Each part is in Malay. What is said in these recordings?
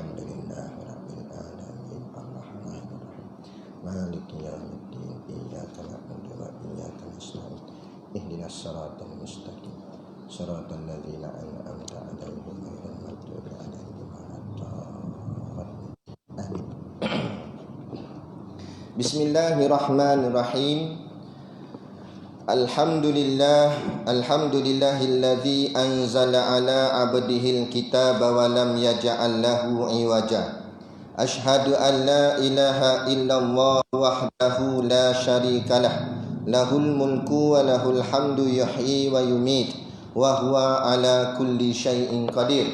Alhamdulillahi rabbil alamin arrahmanir rahim maliki yaumiddin iyyaka na'budu wa iyyaka nasta'in ihdinas siratal mustaqim siratal ladzina an'amta 'alaihim ghairil maghdubi 'alaihim waladdallin. Amin. Bismillahirrahmanirrahim. Alhamdulillahilladzi anzala ala 'abdihil kitaba wa lam yaj'al lahu 'iwaja. Asyhadu an la ilaha illallah wahdahu la syarikalah. Lahul mulku wa lahul hamdu yuhyi wa yumit wa huwa ala kulli syai'in qadir.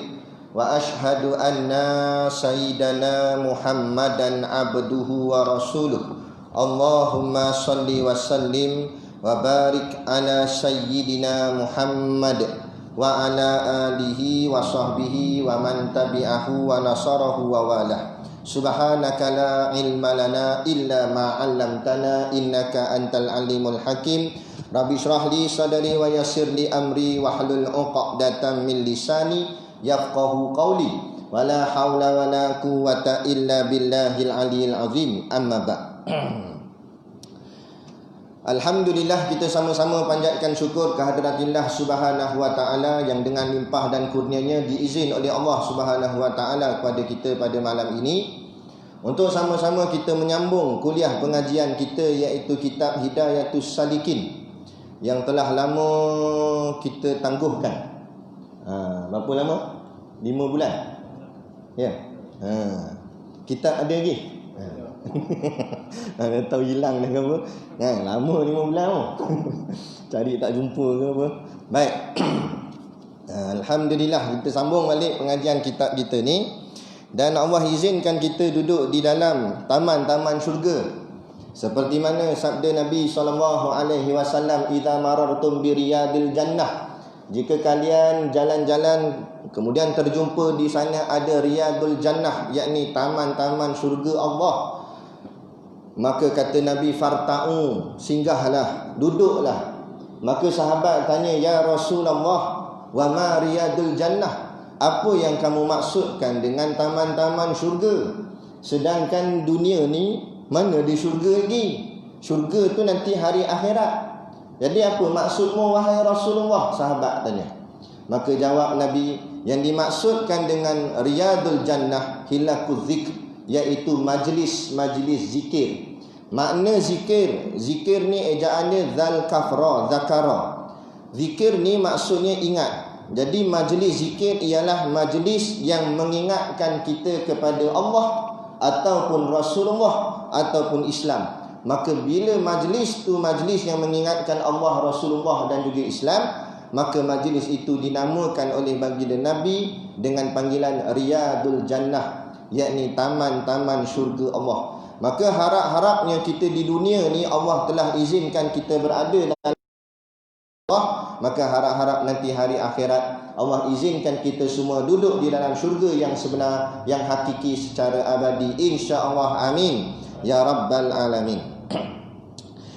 Wa asyhadu anna sayyidana Muhammadan 'abduhu wa rasuluh. Allahumma shalli wa sallim wa barik ala sayyidina Muhammad wa ala alihi wa sahbihi wa man tabi'ahu wa nasarahu wa walah. Subhanaka la ilma lana illa ma 'allamtana innaka antal alimul hakim. Rabbi shrah li sadri wa yassir li amri wahlul 'uqdatam min lisani yafqahu qawli. Wala haula wala quwwata illa billahil aliyil azim. Amma ba'. Alhamdulillah, kita sama-sama panjatkan syukur kehadiratillah subhanahu wa ta'ala yang dengan limpah dan kurnianya diizin oleh Allah subhanahu wa ta'ala kepada kita pada malam ini untuk sama-sama kita menyambung kuliah pengajian kita, iaitu kitab Hidayatus Salikin yang telah lama kita tangguhkan. Berapa lama? 5 bulan. Ya. Kitab ada lagi? Tahu hilang dah ke apa? Lama 5 bulan tu. Cari tak jumpa ke apa. Baik. Alhamdulillah, kita sambung balik pengajian kitab kita ni. Dan Allah izinkan kita duduk di dalam taman-taman syurga. Seperti mana sabda Nabi SAW, "Idza marartum bi riyadil jannah." Jika kalian jalan-jalan kemudian terjumpa di sana ada riyadul jannah, yakni taman-taman syurga Allah, maka kata Nabi, farta'u, singgahlah, duduklah. Maka sahabat tanya, ya Rasulullah, wa ma riyadul jannah? Apa yang kamu maksudkan dengan taman-taman syurga? Sedangkan dunia ni mana di syurga lagi? Syurga tu nanti hari akhirat. Jadi apa maksudmu wahai Rasulullah? Sahabat tanya. Maka jawab Nabi, yang dimaksudkan dengan riyadul jannah hilakul zikr, iaitu majlis-majlis zikir. Makna zikir ni ejaannya zal kafra, zakara. Zikir ni maksudnya ingat. Jadi majlis zikir ialah majlis yang mengingatkan kita kepada Allah ataupun Rasulullah ataupun Islam. Maka bila majlis tu majlis yang mengingatkan Allah, Rasulullah dan juga Islam, maka majlis itu dinamakan oleh baginda Nabi dengan panggilan riyadul jannah, yakni taman-taman syurga Allah. Maka harap-harapnya kita di dunia ni Allah telah izinkan kita berada dalam Allah, maka harap-harap nanti hari akhirat Allah izinkan kita semua duduk di dalam syurga yang sebenar, yang hakiki secara abadi, insya-Allah. Amin ya rabbal alamin.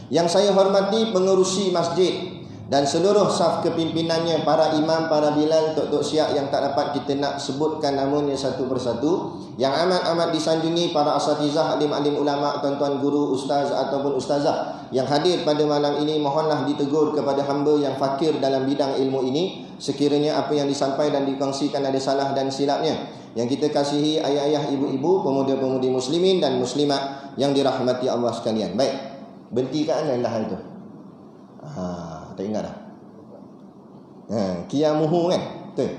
Yang saya hormati pengerusi masjid dan seluruh saf kepimpinannya, para imam, para bilal, tok-tok syiah yang tak dapat kita nak sebutkan namanya satu persatu, yang amat-amat disanjungi para asatizah, alim-alim ulama, tuan-tuan guru, ustaz ataupun ustazah yang hadir pada malam ini, mohonlah ditegur kepada hamba yang fakir dalam bidang ilmu ini. Sekiranya apa yang disampaikan dan dikongsikan ada salah dan silapnya, yang kita kasihi ayah-ayah, ibu-ibu, pemuda-pemudi muslimin dan muslimat yang dirahmati Allah sekalian. Baik, berhenti kat mana dah itu? Tak ingat dah. Qiyamuhu kan? Betul?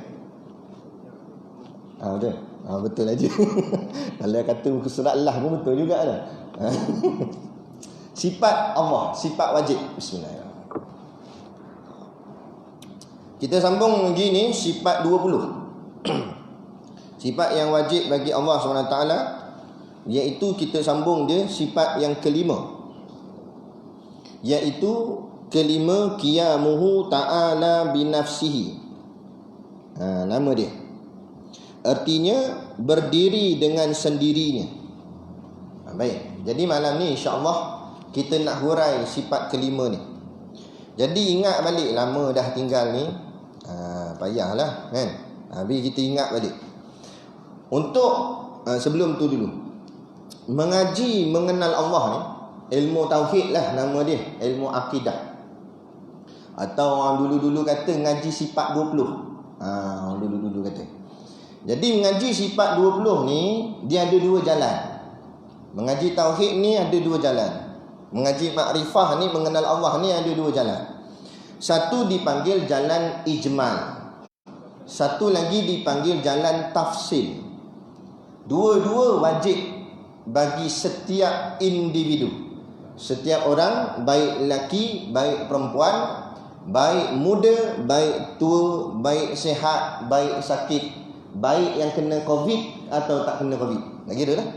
Betul. Betul aja. Kalau kata muka surat Allah pun betul juga dah. Sifat Allah, sifat wajib. Bismillahirrahmanirrahim. Kita sambung lagi ni sifat 20. Sifat yang wajib bagi Allah SWT, iaitu kita sambung dia sifat yang kelima, iaitu kelima, qiyamuhu ta'ala binafsihi. Nama dia. Artinya berdiri dengan sendirinya. Baik. Jadi malam ni insya-Allah kita nak hurai sifat kelima ni. Jadi ingat balik, lama dah tinggal ni. Payahlah kan. Habis kita ingat balik. Untuk sebelum tu dulu. Mengaji mengenal Allah ni, ilmu tauhid lah nama dia, ilmu akidah. Atau orang dulu-dulu kata ngaji sifat 20. Orang dulu-dulu kata. Jadi mengaji sifat 20 ni dia ada dua jalan. Mengaji tauhid ni ada dua jalan. Mengaji makrifah ni, mengenal Allah ni ada dua jalan. Satu dipanggil jalan ijmal, satu lagi dipanggil jalan tafsil. Dua-dua wajib bagi setiap individu, setiap orang, baik lelaki, baik perempuan, baik muda, baik tua, baik sihat, baik sakit, baik yang kena COVID atau tak kena COVID. Tak kira lah.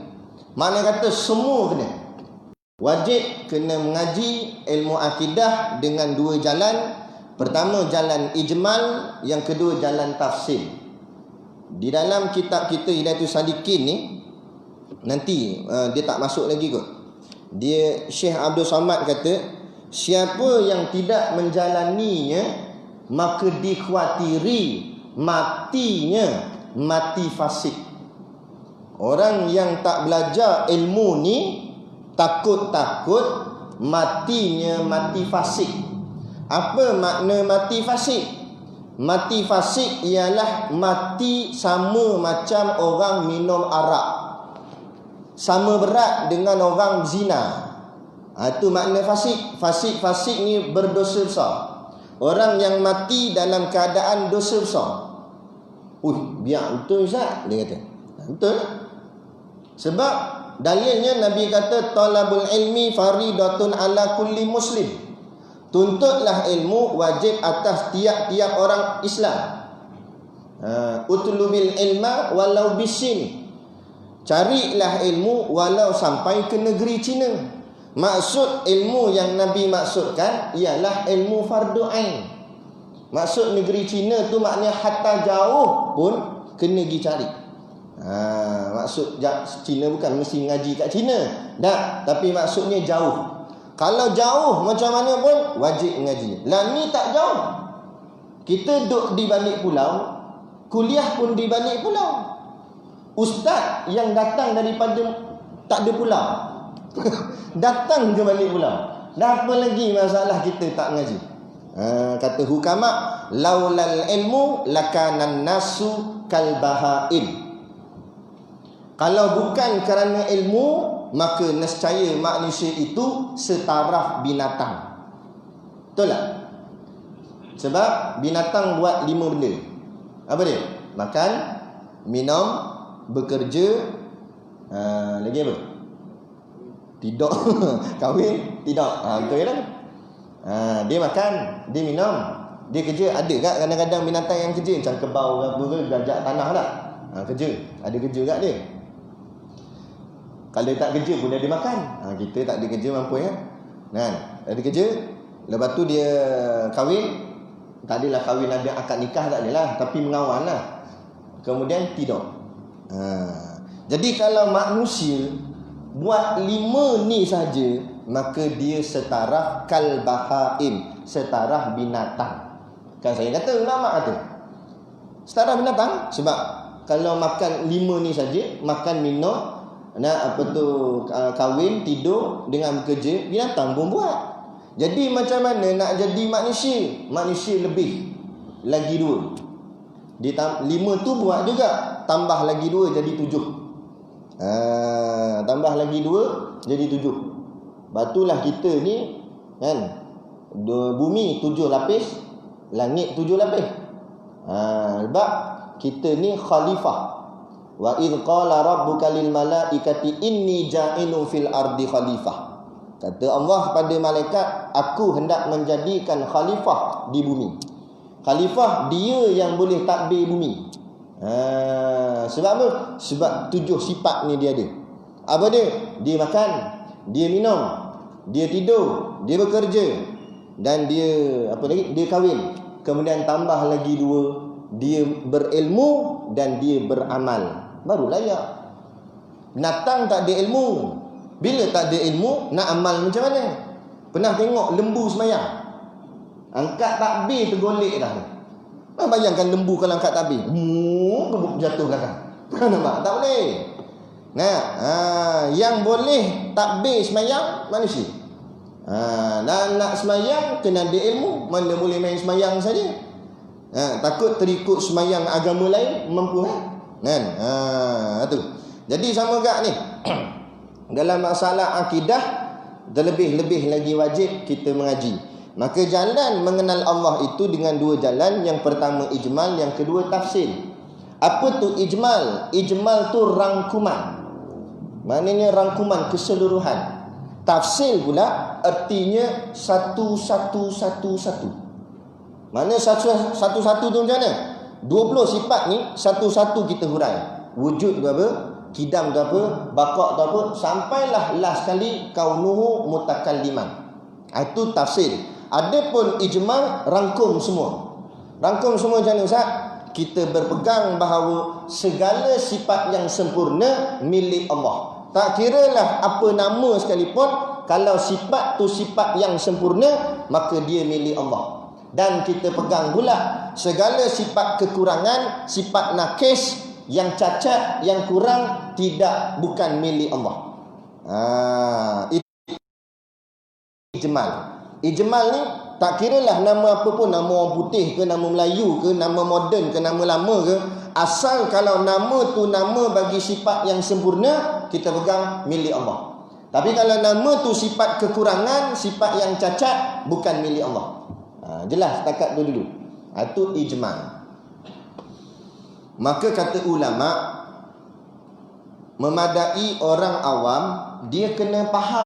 Mana kata semua kena. Wajib kena mengaji ilmu akidah dengan dua jalan. Pertama jalan ijmal, yang kedua jalan tafsil. Di dalam kitab kita Hidayatul Salikin ni, nanti dia tak masuk lagi kot. Dia Syekh Abdul Samad kata, siapa yang tidak menjalaninya maka dikhawatiri matinya mati fasik. Orang yang tak belajar ilmu ni takut-takut matinya mati fasik. Apa makna mati fasik? Mati fasik ialah mati sama macam orang minum arak, sama berat dengan orang zina. Itu makna fasik. Fasik ni berdosa besar. Orang yang mati dalam keadaan dosa besar. Biar betul Ustaz, dia kata. Betul. Sebab dalilnya Nabi kata talabul ilmi faridatun ala kulli muslim. Tuntutlah ilmu wajib atas tiap-tiap orang Islam. Utlubil ilma walau bisin. Carilah ilmu walau sampai ke negeri Cina. Maksud ilmu yang Nabi maksudkan ialah ilmu fardu ain. Maksud negeri Cina tu maknanya hatta jauh pun kena pergi cari. Maksud Cina bukan mesti ngaji kat Cina. Tak, tapi maksudnya jauh. Kalau jauh macam mana pun wajib mengaji. Lah ni tak jauh. Kita duduk di balik pulau, kuliah pun di balik pulau. Ustaz yang datang daripada tak ada pulau datang ke balik pulau. Dah apa lagi masalah kita tak mengaji? Kata hukama, laulal ilmu lakanan nasu kalbahaim. Kalau bukan kerana ilmu, maka nescaya manusia itu setaraf binatang. Betul tak? Sebab binatang buat 5 benda. Apa dia? Makan, minum, bekerja, lagi apa? Tidur. Kahwin, tidur. Betul kan? Dia makan, dia minum, dia kerja. Ada tak kadang-kadang binatang yang kerja? Macam kebau ke apa ke, gajak tanah tak? Kerja. Ada kerja tak dia? Kalau tak kerja pun dia ada makan. Kita tak ada kerja mampu kan? Ada kerja. Lepas tu dia kahwin. Tak adalah kahwin ada akad nikah, tak adalah, tapi mengawan lah. Kemudian tidur. Jadi kalau manusia buat 5 ni saja, maka dia setaraf kalbahaim, setaraf binatang. Kan saya kata, ulama kata setaraf binatang. Sebab kalau makan 5 ni saja, makan, minum, kahwin, tidur dengan bekerja, binatang pun buat. Jadi macam mana nak jadi manusia? Manusia lebih lagi 2. 5 tu buat juga, tambah lagi 2 jadi 7. Tambah lagi 2 jadi 7. Batulah kita ni kan, bumi 7 lapis, langit 7 lapis. Sebab kita ni khalifah. Wa idh qala rabbuka lil malaikati inni ja'ilun fil ardi khalifah. Kata Allah kepada malaikat, aku hendak menjadikan khalifah di bumi. Khalifah dia yang boleh tadbir bumi. Sebab apa? Sebab 7 sifat ni dia ada. Apa dia? Dia makan, dia minum, dia tidur, dia bekerja, dan dia apa lagi? Dia kahwin. Kemudian tambah lagi 2, dia berilmu dan dia beramal. Baru layak. Binatang tak ada ilmu. Bila tak ada ilmu, nak amal macam mana? Pernah tengok lembu semayang? Angkat takbir tergolek dah. Bayangkan lembu kalau angkat takbir, jatuh belakang. Nampak? Tak boleh. Yang boleh takbir semayang manusia. Dan nak semayang kena ada ilmu. Mana boleh main semayang saja. Takut terikut semayang agama lain mampu kan? Tu. Jadi sama gak ni. Dalam masalah akidah, terlebih-lebih lagi wajib kita mengaji. Maka jalan mengenal Allah itu dengan dua jalan. Yang pertama ijmal, yang kedua tafsir. Apa tu ijmal? Ijmal tu rangkuman. Maknanya rangkuman keseluruhan. Tafsir pula artinya satu-satu. Mana satu-satu tu macam mana? 20 sifat ni satu-satu kita hurai. Wujud ke apa? Kidam ke apa? Baqa' ke apa? Sampailah last kali kaunuhu mutakalliman. Itu tafsir. Adapun ijmal rangkum semua. Rangkum semua macam mana Ustaz? Kita berpegang bahawa segala sifat yang sempurna milik Allah. Tak kiralah apa nama sekalipun, kalau sifat tu sifat yang sempurna, maka dia milik Allah. Dan kita pegang pula segala sifat kekurangan, sifat nakis, yang cacat, yang kurang, bukan milik Allah. Itu ijmal. Ijmal ni tak kiralah nama apa pun, nama orang putih ke, nama Melayu ke, nama moden ke, nama lama ke, asal kalau nama tu nama bagi sifat yang sempurna, kita pegang milik Allah. Tapi kalau nama tu sifat kekurangan, sifat yang cacat, bukan milik Allah. Jelas takat tu dulu. Itu ijmal. Maka kata ulama, memadai orang awam, dia kena faham.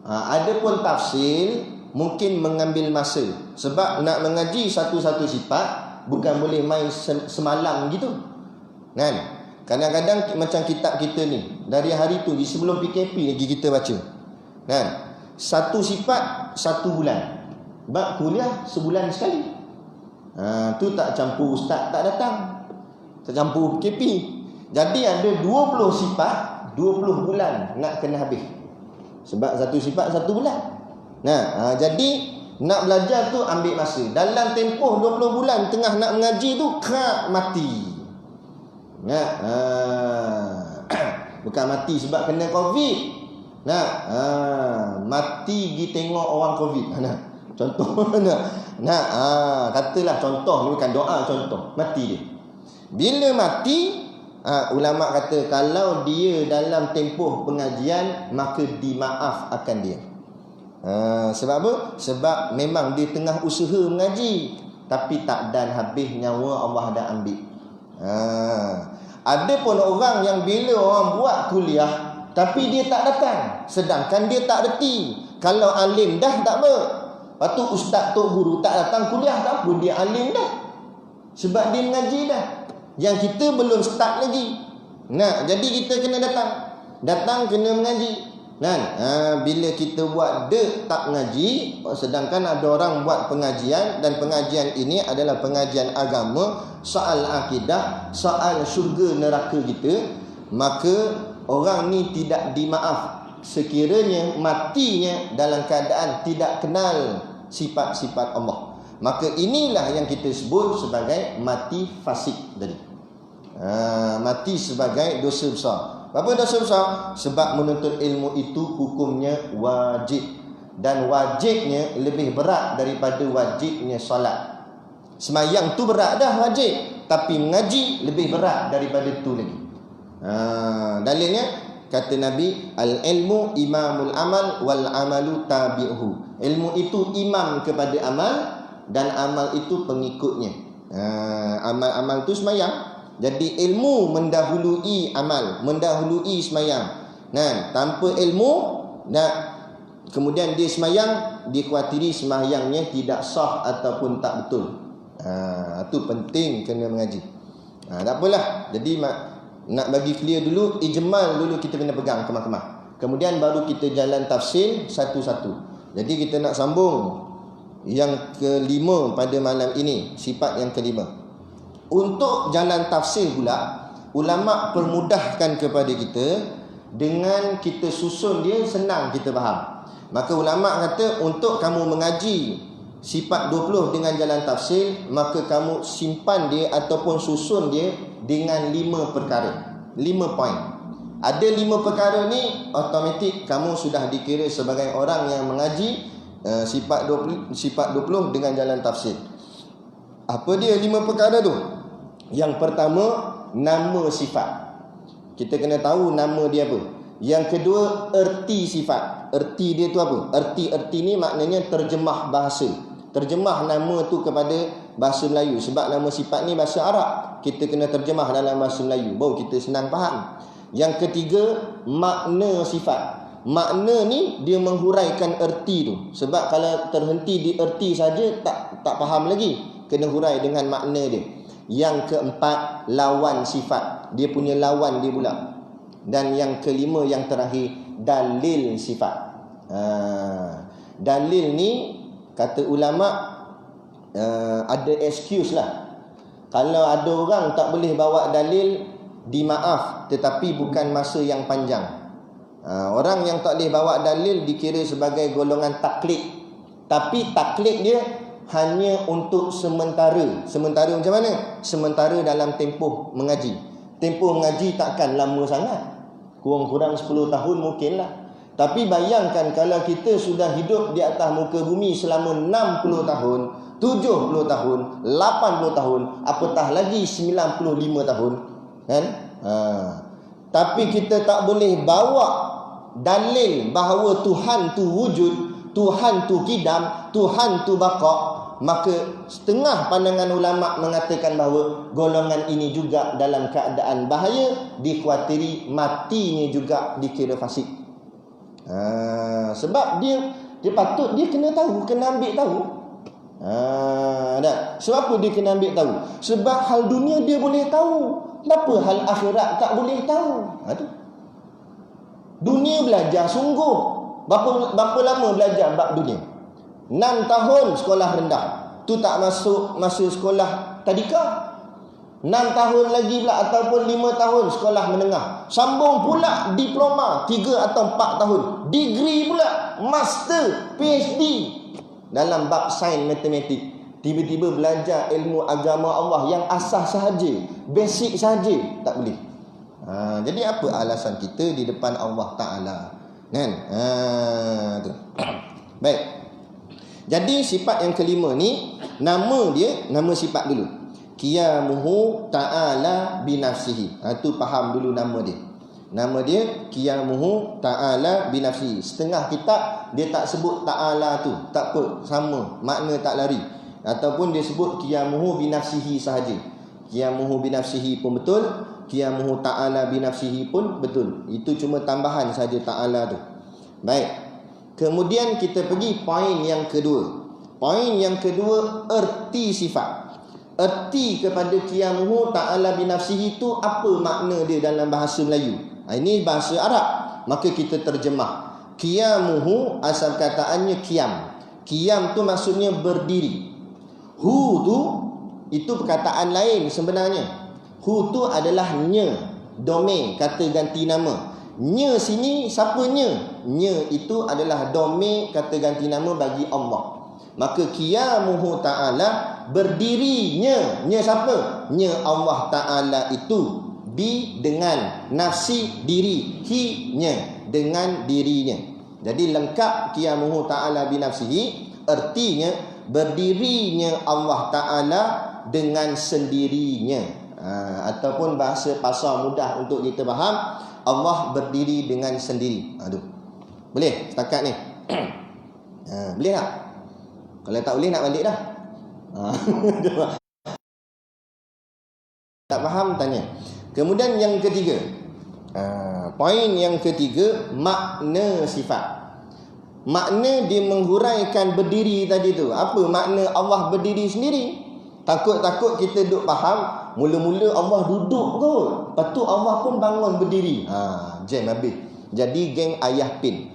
Adapun tafsir mungkin mengambil masa. Sebab nak mengaji satu-satu sifat bukan boleh main semalam gitu. Kan? Kadang-kadang macam kitab kita ni, dari hari tu sebelum PKP lagi kita baca. Kan? Satu sifat 1 bulan. Bab kuliah sebulan sekali. Tu tak campur ustaz tak datang. Tak campur PKP. Jadi ada 20 sifat 20 bulan nak kena habis. Sebab satu sifat 1 bulan. Jadi nak belajar tu ambil masa. Dalam tempoh 20 bulan tengah nak mengaji tu mati. Bukan mati sebab kena Covid. Mati pergi tengok orang Covid. Contoh katalah contoh ni, bukan doa, contoh mati dia. Bila mati, ulama kata kalau dia dalam tempoh pengajian, maka dimaaf akan dia. Sebab apa? Sebab memang dia tengah usaha mengaji, tapi tak dan habis nyawa Allah dah ambil. Ada pun orang yang bila orang buat kuliah, tapi dia tak datang, sedangkan dia tak reti. Kalau alim dah tak apa. Lepas tu ustaz tok guru tak datang kuliah, tak apa, dia alim dah. Sebab dia mengaji dah. Yang kita belum start lagi. Jadi kita kena datang kena mengaji. Bila kita buat tak mengaji, sedangkan ada orang buat pengajian, dan pengajian ini adalah pengajian agama, soal akidah, soal syurga neraka kita, maka orang ni tidak dimaaf sekiranya matinya dalam keadaan tidak kenal sifat-sifat Allah. Maka inilah yang kita sebut sebagai mati fasik tadi. Mati sebagai dosa besar. Apa dosa besar? Sebab menuntut ilmu itu hukumnya wajib, dan wajibnya lebih berat daripada wajibnya solat. Semayang tu berat dah, wajib, tapi mengaji lebih berat daripada tu lagi. Dalilnya kata Nabi, al-ilmu imamul amal wal amalu tabi'uhu. Ilmu itu imam kepada amal, dan amal itu pengikutnya. Amal-amal tu semayang. Jadi ilmu mendahului amal, mendahului semayang. Tanpa ilmu, kemudian dia semayang, dikhawatiri semayangnya tidak sah ataupun tak betul. Itu penting kena mengaji. Tak apalah. Jadi nak bagi clear dulu, ijmal dulu kita kena pegang kemah-kemah. Kemudian baru kita jalan tafsir satu-satu. Jadi kita nak sambung yang kelima pada malam ini, sifat yang kelima. Untuk jalan tafsir pula, ulama permudahkan kepada kita dengan kita susun dia, senang kita faham. Maka ulama kata untuk kamu mengaji sifat 20 dengan jalan tafsir, maka kamu simpan dia ataupun susun dia dengan 5 perkara. 5 poin. Ada 5 perkara ni, automatik kamu sudah dikira sebagai orang yang mengaji sifat 20 dengan jalan tafsir. Apa dia 5 perkara tu? Yang pertama, nama sifat. Kita kena tahu nama dia apa. Yang kedua, erti sifat. Erti dia tu apa? Erti ni maknanya terjemah bahasa. Terjemah nama tu kepada bahasa Melayu. Sebab nama sifat ni bahasa Arab, kita kena terjemah dalam bahasa Melayu, baru kita senang faham. Yang ketiga, makna sifat. Makna ni dia menghuraikan erti tu. Sebab kalau terhenti di erti saja tak faham lagi. Kena hurai dengan makna dia. Yang keempat, lawan sifat. Dia punya lawan dia pula. Dan yang kelima, yang terakhir, dalil sifat. Dalil ni kata ulama ada excuse lah. Kalau ada orang tak boleh bawa dalil, dimaaf, tetapi bukan masa yang panjang. Orang yang tak boleh bawa dalil dikira sebagai golongan taklid. Tapi taklid dia hanya untuk sementara. Sementara macam mana? Sementara dalam tempoh mengaji. Tempoh mengaji takkan lama sangat, kurang-kurang 10 tahun mungkinlah. Tapi bayangkan kalau kita sudah hidup di atas muka bumi selama 60 tahun, 70 tahun, 80 tahun, apatah lagi 95 tahun, kan? Tapi kita tak boleh bawa dalil bahawa Tuhan tu wujud, Tuhan tu kidam, Tuhan tu baqa. Maka setengah pandangan ulama mengatakan bahawa golongan ini juga dalam keadaan bahaya, dikhawatiri matinya juga dikira fasik. Sebab dia patut, dia kena tahu, kena ambil tahu. Sebab apa dia kena ambil tahu? Sebab hal dunia dia boleh tahu, kenapa hal akhirat tak boleh tahu? Tu. Dunia belajar sungguh. Berapa lama belajar bab dunia? 6 tahun sekolah rendah. Tu tak masuk masa sekolah tadika. 6 tahun lagi pula ataupun 5 tahun sekolah menengah. Sambung pula diploma 3 atau 4 tahun. Degree pula, master, PhD dalam bab sains matematik. Tiba-tiba belajar ilmu agama Allah yang asas sahaja, basic sahaja tak boleh. Jadi apa alasan kita di depan Allah Ta'ala, kan? Tu. Baik. Jadi sifat yang kelima ni, nama dia, nama sifat dulu. Qiyamuhu ta'ala binafsihi. Tu faham dulu nama dia. Nama dia Qiyamuhu ta'ala binafsihi. Setengah kitab dia tak sebut ta'ala tu, tak apa, sama, makna tak lari. Ataupun dia sebut Qiyamuhu binafsihi sahaja. Qiyamuhu binafsihi pun betul, Qiyamuhu ta'ala binafsihi pun betul. Itu cuma tambahan saja ta'ala tu. Baik. Kemudian kita pergi poin yang kedua. Poin yang kedua, erti sifat. Erti kepada Qiyamuhu ta'ala binafsihi tu apa makna dia dalam bahasa Melayu? Ini bahasa Arab, maka kita terjemah. Qiyamuhu asal kataannya qiyam. Qiyam tu maksudnya berdiri. Hu tu itu perkataan lain sebenarnya. Hu tu adalah nya, domain, kata ganti nama. Nya sini siapa nya? Nya itu adalah domain, kata ganti nama bagi Allah. Maka Qiyamuhu ta'ala, berdirinya. Nya siapa? Nya Allah Ta'ala itu. Bi dengan nafsi, diri. Hi nya dengan dirinya. Jadi lengkap Qiyamuhu ta'ala binafsihi. Artinya berdirinya Allah Ta'ala dengan sendirinya. Ataupun bahasa pasar mudah untuk kita faham, Allah berdiri dengan sendiri. Boleh setakat ni? Boleh tak? Kalau tak boleh nak balik dah. Tak faham tanya. Kemudian yang ketiga, poin yang ketiga, makna sifat. Makna dia menghuraikan berdiri tadi tu. Apa makna Allah berdiri sendiri? Takut-takut kita duk faham, mula-mula Allah duduk kot, lepas tu Allah pun bangun berdiri. Jam habis. Jadi geng ayah pin.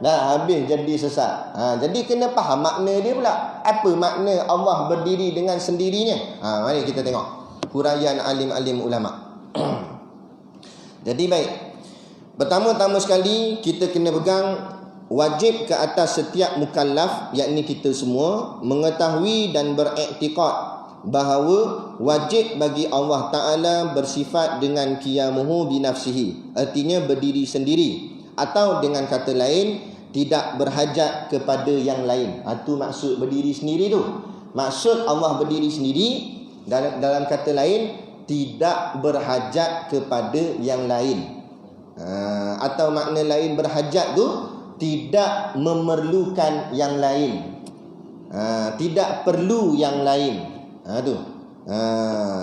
Dah habis jadi sesat. Jadi kena faham makna dia pula. Apa makna Allah berdiri dengan sendirinya? Mari kita tengok huraian alim-alim ulama. Jadi baik. Pertama-tama sekali kita kena pegang, wajib ke atas setiap mukallaf, yakni kita semua, mengetahui dan beriktikad bahawa wajib bagi Allah Ta'ala bersifat dengan qiyamuhu binafsihi, artinya berdiri sendiri, atau dengan kata lain tidak berhajat kepada yang lain. Itu maksud berdiri sendiri tu. Maksud Allah berdiri sendiri, dalam kata lain tidak berhajat kepada yang lain. Atau makna lain berhajat tu tidak memerlukan yang lain, tidak perlu yang lain.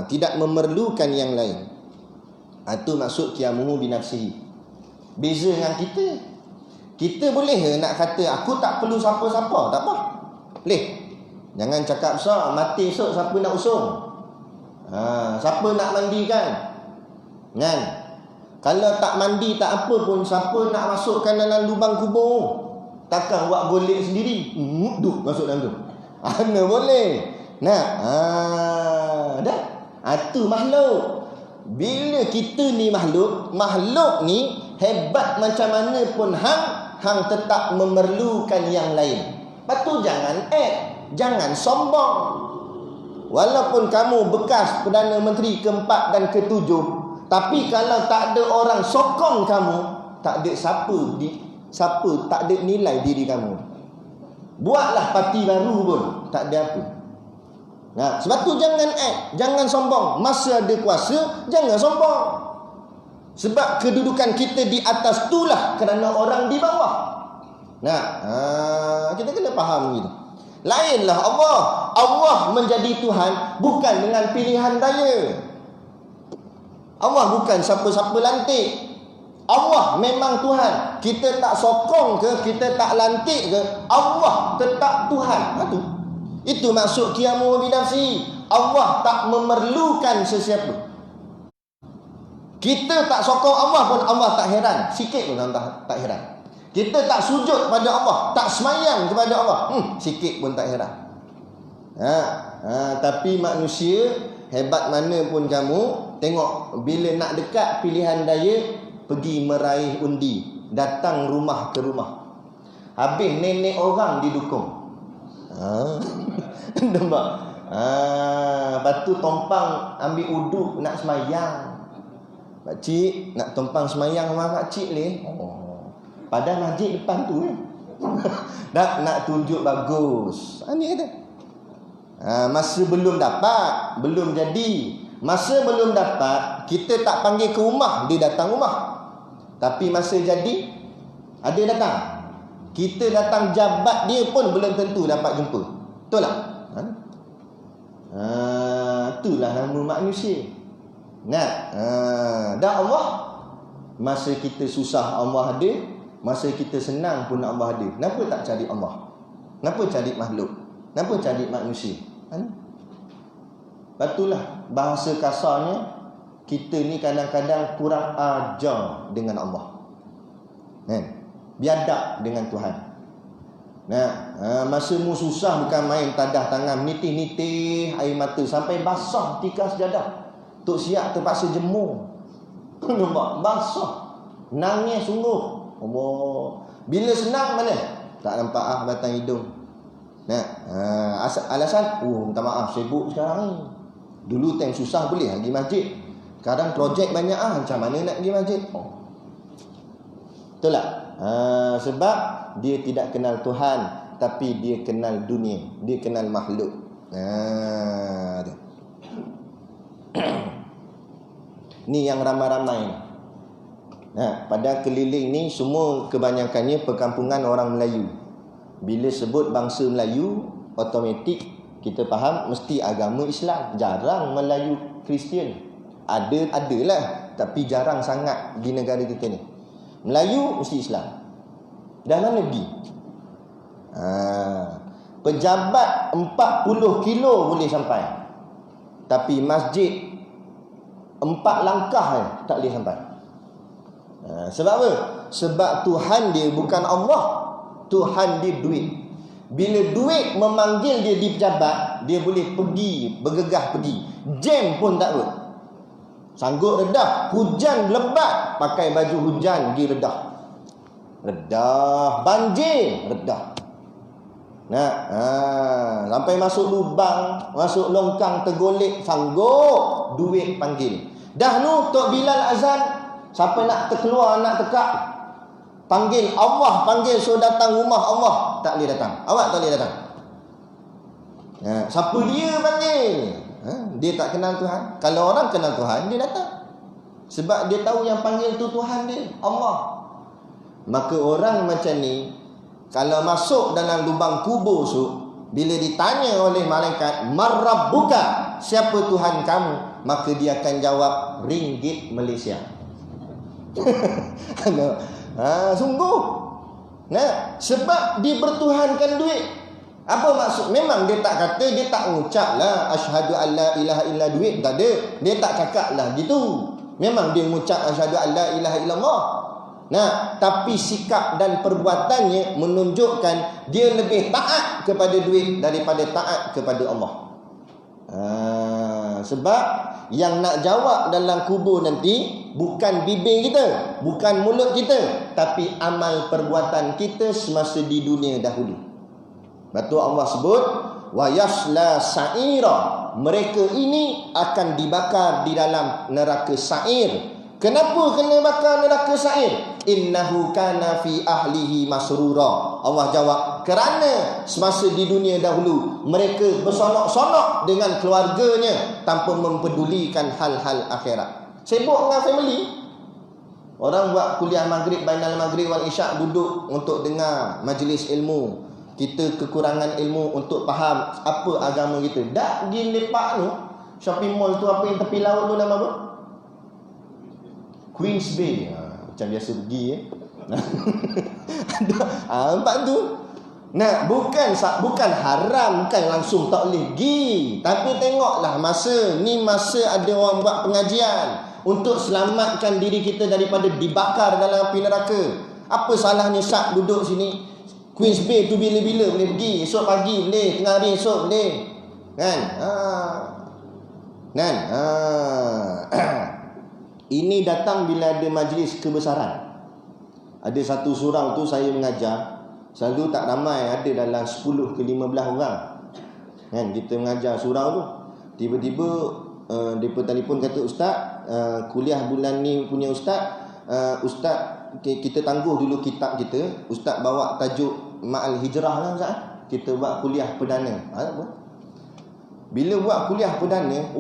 Tidak memerlukan yang lain. Itu maksud qiyamuhu binafsihi. Beza dengan kita. Kita boleh nak kata aku tak perlu siapa-siapa, tak apa. Boleh. Jangan cakap besar, mati esok siapa nak usung? Siapa nak mandikan? Kan? Kalau tak mandi tak apa pun, siapa nak masukkan dalam lubang kubur? Takkan buat golek sendiri. Duk masuk dalam tu. Mana boleh. Nah, dah. Itu makhluk. Bila kita ni makhluk ni hebat macam mana pun hang tetap memerlukan yang lain. Lepas tu jangan sombong. Walaupun kamu bekas Perdana Menteri ke-4 dan ke-7, tapi kalau tak ada orang sokong kamu, tak ada siapa tak ada nilai diri kamu. Buatlah parti baru pun tak ada apa. Sebab tu jangan sombong. Masa ada kuasa jangan sombong. Sebab kedudukan kita di atas itulah kerana orang di bawah. Kita kena faham gitu. Lainlah Allah menjadi Tuhan bukan dengan pilihan raya. Allah bukan siapa-siapa lantik. Allah memang Tuhan. Kita tak sokong ke, kita tak lantik ke, Allah tetap Tuhan. Itu maksud qiyamuhu binafsi. Allah tak memerlukan sesiapa. Kita tak sokong Allah pun Allah tak heran. Sikit pun Allah tak heran. Kita tak sujud kepada Allah, tak semayang kepada Allah, sikit pun tak heran. Tapi manusia, hebat mana pun kamu, tengok bila nak dekat pilihan raya, pergi meraih undi, datang rumah ke rumah. Habis nenek orang didukung. Nampak? Lepas tu tompang ambil uduk nak semayang. Pakcik nak tompang semayang sama pakcik leh. Padahal masjid depan tu nak tunjuk bagus. Ni kata. Masa belum dapat, belum jadi. Masa belum dapat, kita tak panggil ke rumah, dia datang rumah. Tapi masa jadi, ada datang. Kita datang jabat dia pun belum tentu dapat jumpa. Betul tak? Itulah nama manusia. Dan Allah, masa kita susah Allah ada, masa kita senang pun Allah ada. Kenapa tak cari Allah? Kenapa cari makhluk? Kenapa cari manusia? Itulah bahasa kasarnya, kita ni kadang-kadang kurang ajar dengan Allah. Biadab dengan Tuhan. Masa mu susah bukan main tadah tangan, nitih-nitih air mata sampai basah tikar sejadah. Tok siap terpaksa jemur. Nampak? Basah. Nangis sungguh. Bila senang mana? Tak nampak batang hidung. Alasan, minta maaf sibuk sekarang ni. Dulu time susah boleh pergi masjid. Sekarang projek banyak macam mana nak pergi masjid? Betul tak? Sebab dia tidak kenal Tuhan, tapi dia kenal dunia, dia kenal makhluk. Ni yang ramai-ramai. Pada keliling ni semua kebanyakannya perkampungan orang Melayu. Bila sebut bangsa Melayu, automatik kita faham mesti agama Islam. Jarang Melayu Kristian. Adalah, tapi jarang sangat di negara kita ni. Melayu mesti Islam. Dah mana pergi? Pejabat 40 kilo boleh sampai, tapi masjid 4 langkah tak boleh sampai. Sebab apa? Sebab Tuhan dia bukan Allah. Tuhan dia duit. Bila duit memanggil dia di pejabat, dia boleh pergi, bergegah pergi. Jam pun tak apa. Sanggup redah. Hujan lebat, pakai baju hujan pergi redah. Redah. Banjir, redah. Sampai masuk lubang, masuk longkang, tergolek, sanggup, duit panggil. Dah nu Tok Bilal azan, siapa nak terkeluar, nak tekak, panggil Allah, panggil suruh datang rumah Allah, tak boleh datang. Awak tak boleh datang. Siapa dia panggil? Dia tak kenal Tuhan. Kalau orang kenal Tuhan, dia datang. Sebab dia tahu yang panggil tu Tuhan dia, Allah. Maka orang macam ni, kalau masuk dalam lubang kubur tu, bila ditanya oleh malaikat, "Man rabbuka?" Siapa Tuhan kamu? Maka dia akan jawab, "Ringgit Malaysia." Sungguh. Sebab dia bertuhankan duit. Apa maksud? Memang dia tak kata, dia tak mengucap lah asyhadu an la ilaha illa duit, tak ada. Dia tak cakap lah gitu. Memang dia mengucap asyhadu an la ilaha illallah. Tapi sikap dan perbuatannya menunjukkan dia lebih taat kepada duit daripada taat kepada Allah. Sebab yang nak jawab dalam kubur nanti bukan bibir kita, bukan mulut kita, tapi amal perbuatan kita semasa di dunia dahulu. Betul Allah sebut, wa yasla sa'ira. Mereka ini akan dibakar di dalam neraka sa'ir. Kenapa kena bakar neraka sa'ir? Innahu kana fi ahlihi masrura. Allah jawab, kerana semasa di dunia dahulu mereka bersonok-sonok dengan keluarganya tanpa mempedulikan hal-hal akhirat. Sibuk dengan family. Orang buat kuliah maghrib, bainal maghrib wal isyak, duduk untuk dengar majlis ilmu. Kita kekurangan ilmu untuk faham apa agama kita. Dak di lepak tu, shopping mall tu, apa yang tepi laut tu nama apa? Queens Bay. Macam biasa pergi nampak tu. Bukan haram, bukan langsung tak boleh pergi. Tapi tengoklah masa ada orang buat pengajian untuk selamatkan diri kita daripada dibakar dalam api neraka. Apa salahnya Syak duduk sini? Queens Bay tu bila-bila boleh pergi. Esok pagi boleh, tengah hari esok boleh. Ini datang bila ada majlis kebesaran. Ada satu surau tu saya mengajar, selalu tak ramai, ada dalam 10 ke 15 orang. Kita mengajar surau tu. Tiba-tiba mereka telefon kata, "Ustaz, kuliah bulan ni punya Ustaz, Ustaz kita tangguh dulu kitab kita. Ustaz bawa tajuk Ma'al Hijrah lah Ustaz. Kita buat kuliah perdana." Bila buat kuliah perdana,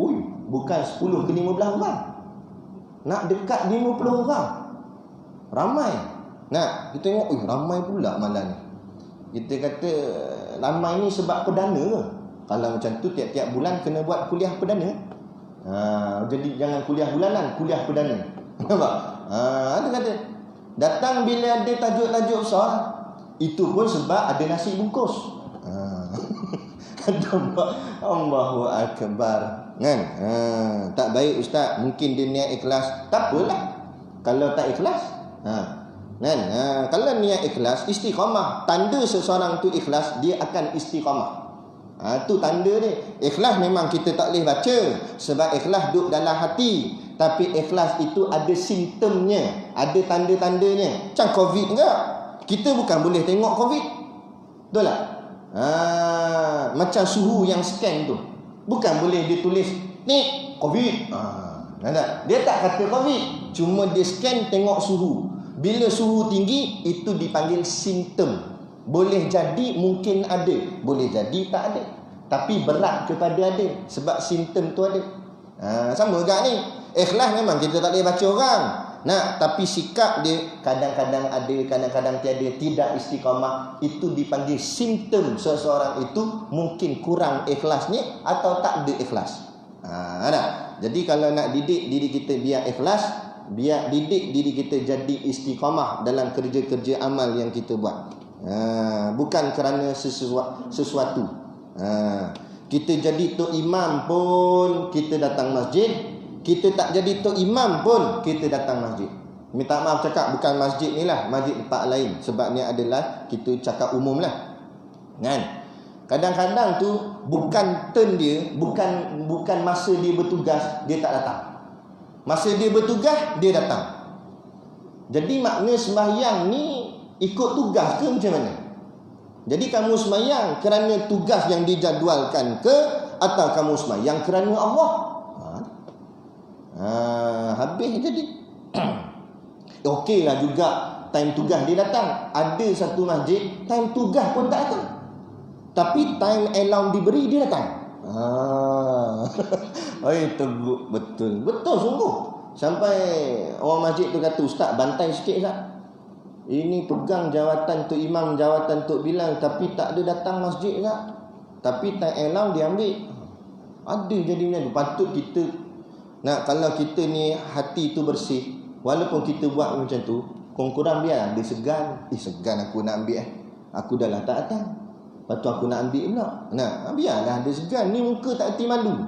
bukan 10 ke 15 orang, nak dekat 50 orang. Ramai. Kita tengok, ramai pula malam ni. Kita kata, ramai ni sebab perdana ke? Kalau macam tu, tiap-tiap bulan kena buat kuliah perdana. Jadi jangan kuliah bulanan, kuliah perdana. Nampak? Ada kata, datang bila ada tajuk-tajuk besar, itu pun sebab ada nasi bungkus. Allahu Akbar. Tak baik Ustaz, mungkin dia niat ikhlas. Tak apalah kalau tak ikhlas. Kalau niat ikhlas, istiqamah. Tanda seseorang tu ikhlas, dia akan istiqamah. Tu tanda dia. Ikhlas memang kita tak boleh baca, sebab ikhlas duduk dalam hati. Tapi ikhlas itu ada simptomnya, ada tanda-tandanya. Macam COVID enggak? Kita bukan boleh tengok COVID, betul tak? Macam suhu yang scan tu, bukan boleh dia tulis ni COVID. Dia tak kata COVID, cuma dia scan tengok suhu. Bila suhu tinggi, itu dipanggil simptom. Boleh jadi mungkin ada, boleh jadi tak ada, tapi berat kepada ada, sebab simptom tu ada. Sama juga ni. Ikhlas memang kita tak boleh baca orang, tapi sikap dia kadang-kadang ada, kadang-kadang tiada, tidak istiqamah. Itu dipanggil simptom seseorang itu mungkin kurang ikhlasnya atau tak ada ikhlas. Jadi kalau nak didik diri kita biar ikhlas, biar didik diri kita jadi istiqamah dalam kerja-kerja amal yang kita buat. Bukan kerana sesuatu. Kita jadi tok imam pun kita datang masjid. Kita tak jadi tok imam pun kita datang masjid. Minta maaf cakap, bukan masjid ni lah, masjid tempat lain. Sebab ni adalah kita cakap umum lah. Kadang-kadang tu bukan turn dia, bukan masa dia bertugas, dia tak datang. Masa dia bertugas, dia datang. Jadi makna sembahyang ni ikut tugas ke macam mana? Jadi kamu semayang kerana tugas yang dijadualkan ke, atau kamu semayang kerana Allah? Habis jadi. Okeylah juga time tugas dia datang. Ada satu masjid time tugas pun tak datang, tapi time allowance diberi dia datang. Itu betul. Betul sungguh. Sampai orang masjid tu kata, "Ustaz, bantai sikit Ustaz. Ini pegang jawatan Tok Imam, jawatan Tok Bilal, tapi tak ada datang masjid Ustaz. Tapi time allowance dia ambil." Ada jadi macam tu. Patut kita kalau kita ni hati tu bersih, walaupun kita buat macam tu, kurang biar ada segan. Segan aku nak ambil aku dah lah tak datang, lepas tu aku nak ambil pula. Biarlah ada segan. Ni muka tak erti malu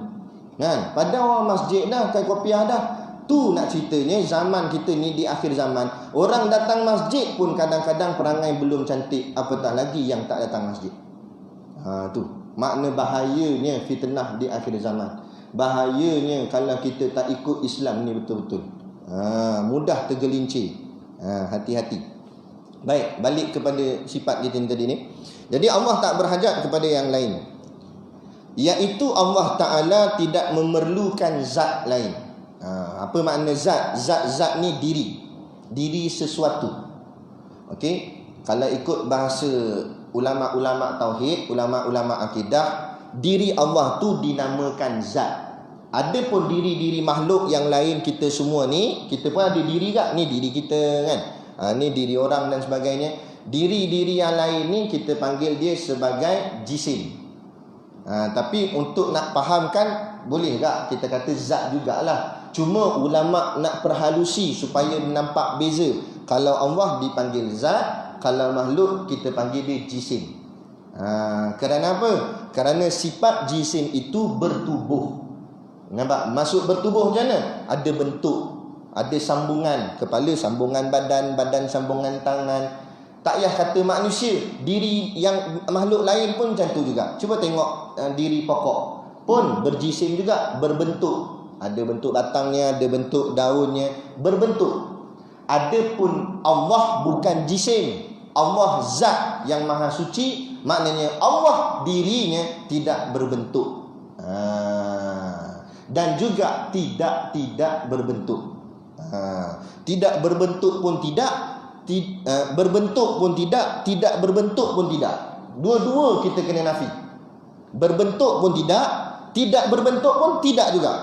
kan. Pada orang masjid dah, kai kopiah dah. Tu nak ceritanya zaman kita ni di akhir zaman, orang datang masjid pun kadang-kadang perangai belum cantik, apatah lagi yang tak datang masjid. Tu makna bahayanya fitnah di akhir zaman. Bahayanya kalau kita tak ikut Islam ni betul-betul. Mudah tergelincir. Hati-hati. Baik, balik kepada sifat kita tadi ni. Jadi Allah tak berhajat kepada yang lain, iaitu Allah Ta'ala tidak memerlukan zat lain. Apa makna zat? Zat ni diri sesuatu. Okey, kalau ikut bahasa ulama-ulama tauhid, ulama-ulama akidah, diri Allah tu dinamakan zat. Adapun diri-diri makhluk yang lain, kita semua ni, kita pun ada diri tak? Ni diri kita kan. Ni diri orang dan sebagainya. Diri-diri yang lain ni kita panggil dia sebagai jisim. Tapi untuk nak fahamkan, boleh tak kita kata zat jugalah. Cuma ulama nak perhalusi supaya nampak beza. Kalau Allah dipanggil zat, kalau makhluk kita panggil dia jisim. Kerana apa? Kerana sifat jisim itu bertubuh. Nampak? Maksud bertubuh macam mana? Ada bentuk, ada sambungan. Kepala sambungan badan, badan sambungan tangan. Tak payah kata manusia, diri yang makhluk lain pun macam tu juga. Cuba tengok diri pokok pun berjisim juga, berbentuk. Ada bentuk batangnya, ada bentuk daunnya, berbentuk. Adapun Allah bukan jisim. Allah zat yang maha suci, maknanya Allah dirinya tidak berbentuk. Dan juga tidak berbentuk. Tidak berbentuk pun tidak, berbentuk pun tidak berbentuk pun tidak. Dua-dua kita kena nafi. Berbentuk pun tidak berbentuk pun tidak juga.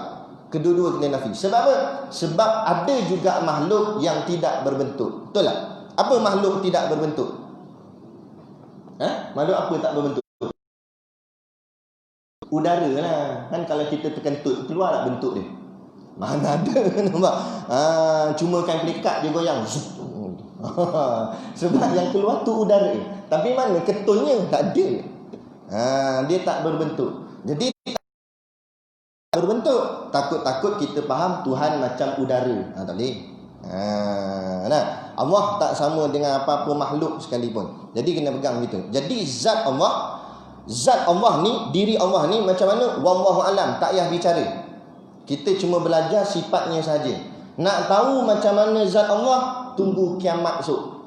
Kedua-dua kena nafi. Sebab apa? Sebab ada juga makhluk yang tidak berbentuk. Betul tak? Apa makhluk tidak berbentuk? Makhluk apa tak berbentuk? Udara lah. Kan kalau kita terkentut, keluar tak bentuk dia? Mana ada. Nampak? Cuma kan pelikat je goyang. Sebab yang keluar tu udara. Tapi mana ketulnya? Tak ada. Dia tak berbentuk. Jadi berbentuk. Takut-takut kita faham Tuhan macam udara. Tak boleh. Allah tak sama dengan apa-apa makhluk sekalipun. Jadi kena pegang begitu. Jadi zat Allah ni, diri Allah ni macam mana? Wallahu alam, tak payah bicara. Kita cuma belajar sifatnya saja. Nak tahu macam mana zat Allah, tunggu kiamat esok.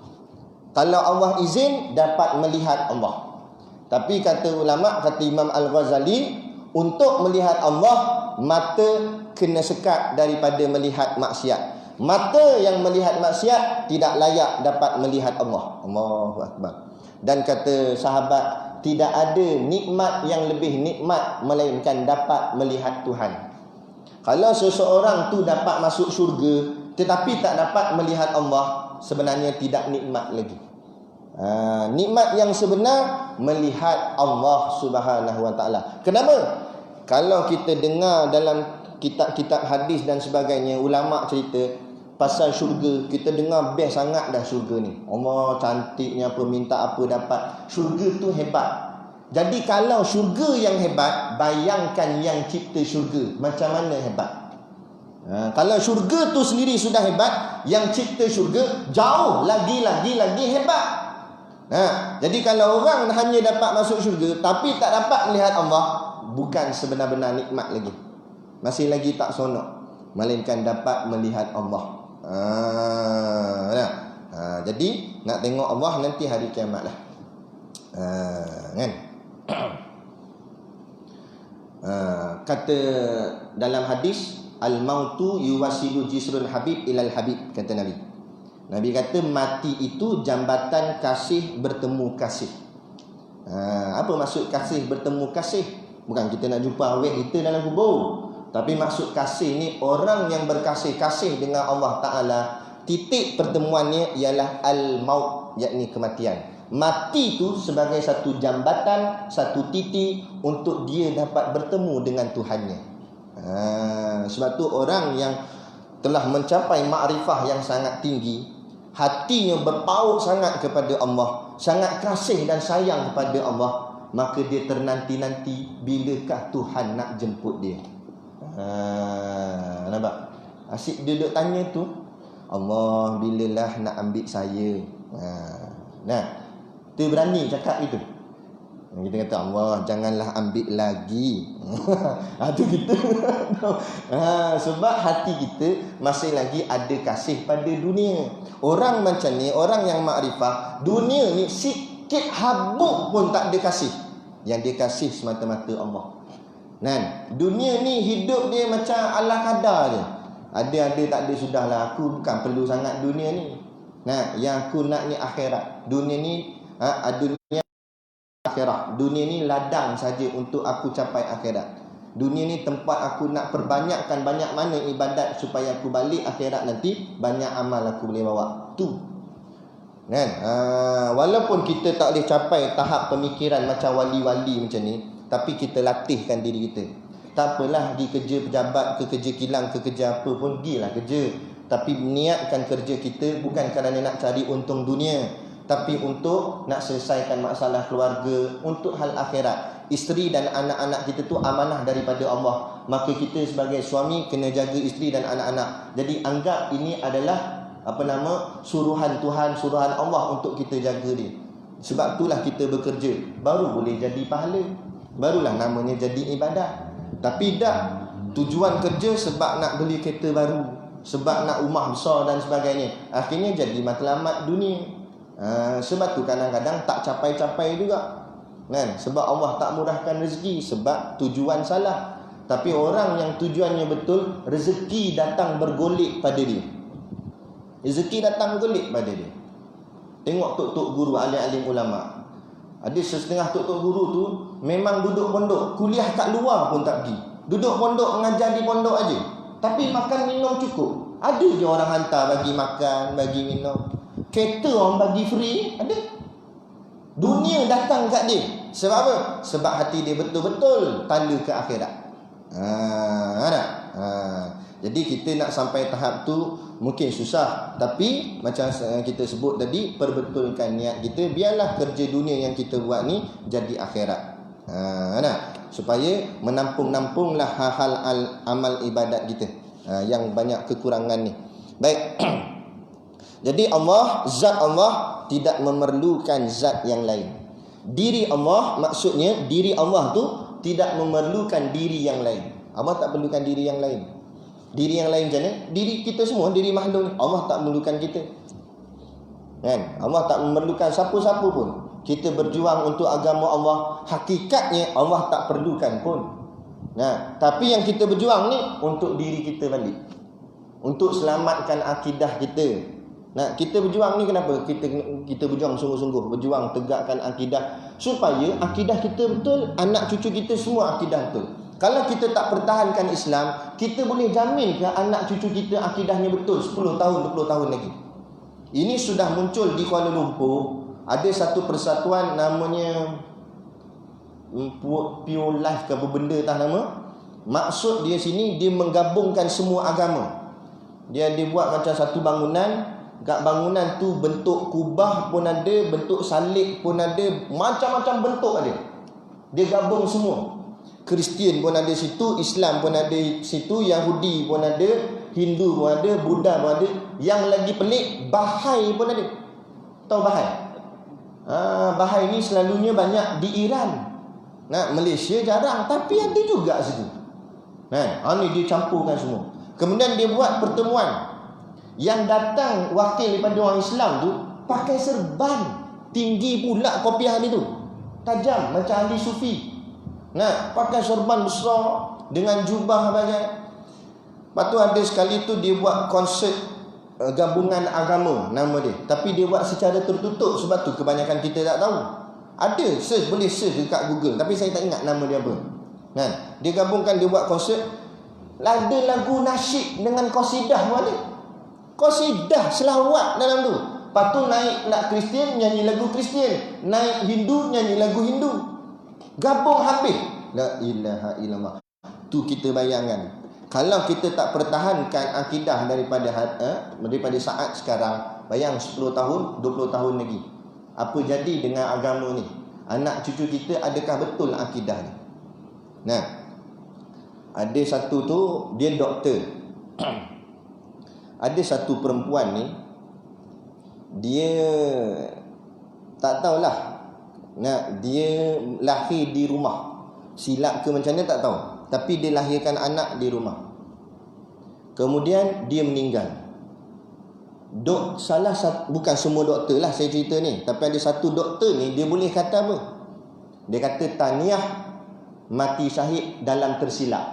Kalau Allah izin, dapat melihat Allah. Tapi kata ulama, kata Imam Al-Ghazali, untuk melihat Allah, mata kena sekat daripada melihat maksiat. Mata yang melihat maksiat tidak layak dapat melihat Allah. Allahu Akbar. Dan kata sahabat, tidak ada nikmat yang lebih nikmat melainkan dapat melihat Tuhan. Kalau seseorang tu dapat masuk syurga tetapi tak dapat melihat Allah, sebenarnya tidak nikmat lagi. Nikmat yang sebenar melihat Allah Subhanahu Wa Taala. Kenapa? Kalau kita dengar dalam kitab-kitab hadis dan sebagainya, ulama cerita pasal syurga, kita dengar best sangat dah syurga ni. Allah cantiknya apa, minta apa dapat. Syurga tu hebat. Jadi kalau syurga yang hebat, bayangkan yang cipta syurga macam mana hebat. Kalau syurga tu sendiri sudah hebat, yang cipta syurga jauh lagi hebat. Jadi kalau orang hanya dapat masuk syurga tapi tak dapat melihat Allah, bukan sebenar-benar nikmat lagi. Masih lagi tak sonok, melainkan dapat melihat Allah. Jadi nak tengok Allah nanti hari kiamat lah. Kan? Kata dalam hadis, al-mautu yuwasilu jisrul habib ilal habib, kata Nabi. Nabi kata mati itu jambatan kasih bertemu kasih. Apa maksud kasih bertemu kasih? Bukan kita nak jumpa awet kita dalam kubur, tapi maksud kasih ni orang yang berkasih-kasih dengan Allah Ta'ala, titik pertemuannya ialah al-maut, yakni kematian. Mati itu sebagai satu jambatan, satu titik untuk dia dapat bertemu dengan Tuhannya. Sebab tu orang yang telah mencapai makrifah yang sangat tinggi, hatinya berpaut sangat kepada Allah, sangat kasih dan sayang kepada Allah, maka dia ternanti-nanti bilakah Tuhan nak jemput dia. Nampak? Asyik dia duduk tanya tu, Allah bilalah nak ambil saya. Nah, dia berani cakap itu. Kita kata Allah janganlah ambil lagi. Itu kita. Sebab hati kita masih lagi ada kasih pada dunia. Orang macam ni, orang yang makrifah, dunia ni sikit habuk pun tak ada kasih. Yang dia kasih semata-mata Allah. Dunia ni hidup dia macam ala kadar je. Ada tak ada sudahlah, aku bukan perlu sangat dunia ni. Yang aku nak ni akhirat. Dunia ni dunia akhirat. Dunia ni ladang saja untuk aku capai akhirat. Dunia ni tempat aku nak perbanyakkan banyak mana ibadat supaya aku balik akhirat nanti banyak amal aku boleh bawa. Tu. Walaupun kita tak boleh capai tahap pemikiran macam wali-wali macam ni, tapi kita latihkan diri kita. Tak apalah pergi kerja pejabat ke kerja kilang ke kerja apa pun, pergilah kerja. Tapi niatkan kerja kita bukan kerana nak cari untung dunia, tapi untuk nak selesaikan masalah keluarga, untuk hal akhirat. Isteri dan anak-anak kita tu amanah daripada Allah. Maka kita sebagai suami kena jaga isteri dan anak-anak. Jadi anggap ini adalah suruhan Tuhan, suruhan Allah untuk kita jaga dia. Sebab itulah kita bekerja, baru boleh jadi pahala, barulah namanya jadi ibadah. Tapi dah tujuan kerja sebab nak beli kereta baru, sebab nak rumah besar dan sebagainya, akhirnya jadi matlamat dunia. Sebab tu kadang-kadang tak capai-capai juga. Sebab Allah tak murahkan rezeki, sebab tujuan salah. Tapi orang yang tujuannya betul, rezeki datang bergolek pada dia. Rezeki datang bergolek pada dia. Tengok tok-tok guru, alim-alim ulama. Ada setengah tok-tok guru tu memang duduk pondok, kuliah kat luar pun tak pergi. Duduk pondok, mengajar di pondok aja. Tapi makan minum cukup. Ada je orang hantar bagi makan, bagi minum. Kereta orang bagi free, ada. Dunia datang kat dia. Sebab apa? Sebab hati dia betul-betul tanda ke akhirat. Jadi kita nak sampai tahap tu mungkin susah, tapi macam kita sebut tadi, perbetulkan niat kita, biarlah kerja dunia yang kita buat ni jadi akhirat. Supaya menampung-nampunglah hal-hal amal ibadat kita yang banyak kekurangan ni. Baik. Jadi Allah, zat Allah tidak memerlukan zat yang lain. Diri Allah, maksudnya diri Allah tu tidak memerlukan diri yang lain. Allah tak perlukan diri yang lain. Diri yang lain macam mana? Diri kita semua, diri makhluk ni, Allah tak memerlukan kita. Allah tak memerlukan siapa-siapa pun. Kita berjuang untuk agama Allah, hakikatnya Allah tak perlukan pun. Tapi yang kita berjuang ni untuk diri kita balik, untuk selamatkan akidah kita. Kita berjuang ni kenapa? Kita berjuang sungguh-sungguh, berjuang tegakkan akidah, supaya akidah kita betul, anak cucu kita semua akidah betul. Kalau kita tak pertahankan Islam, kita boleh jamin ke anak cucu kita akidahnya betul 10 tahun, 20 tahun lagi? Ini sudah muncul di Kuala Lumpur. Ada satu persatuan namanya Pure Life ke apa benda tak nama. Maksud dia sini, dia menggabungkan semua agama. Dia buat macam satu bangunan. Kat bangunan tu bentuk kubah pun ada, bentuk salib pun ada, macam-macam bentuk ada. Dia gabung semua. Kristian pun ada situ, Islam pun ada situ, Yahudi pun ada, Hindu pun ada, Buddha pun ada. Yang lagi pelik, Bahai pun ada. Tahu Bahai? Bahai ni selalunya banyak di Iran. Malaysia jarang, tapi ada juga situ. Ni dia campurkan semua. Kemudian dia buat pertemuan. Yang datang wakil daripada orang Islam tu pakai serban, tinggi pula kopiah dia tu. tajam macam ahli sufi. Nah, pakai sorban besar dengan jubah bagai. Lepas tu ada sekali tu dia buat konsert gabungan agama nama dia. Tapi dia buat secara tertutup, sebab tu kebanyakan kita tak tahu. Ada, boleh search dekat Google, tapi saya tak ingat nama dia apa. Kan? Dia gabungkan, dia buat konsert. Ada lagu nasyid dengan qasidah pun ada. Qasidah selawat dalam tu. Lepas tu naik nak Kristian, nyanyi lagu Kristian. Naik Hindu, nyanyi lagu Hindu. Gabung habis. La ilaha illallah. Tu kita bayangkan. Kalau kita tak pertahankan akidah daripada saat sekarang, bayang 10 tahun, 20 tahun lagi. Apa jadi dengan agama ni? Anak cucu kita adakah betul akidah ni? Nah, ada satu tu, dia doktor. Ada satu perempuan ni, dia tak tahulah. Nah, dia lahir di rumah. Silap ke macam mana tak tahu. Tapi dia lahirkan anak di rumah. Kemudian dia meninggal. Bukan semua doktor lah saya cerita ni, tapi ada satu doktor ni, dia boleh kata apa? Dia kata tahniah mati syahid dalam tersilap.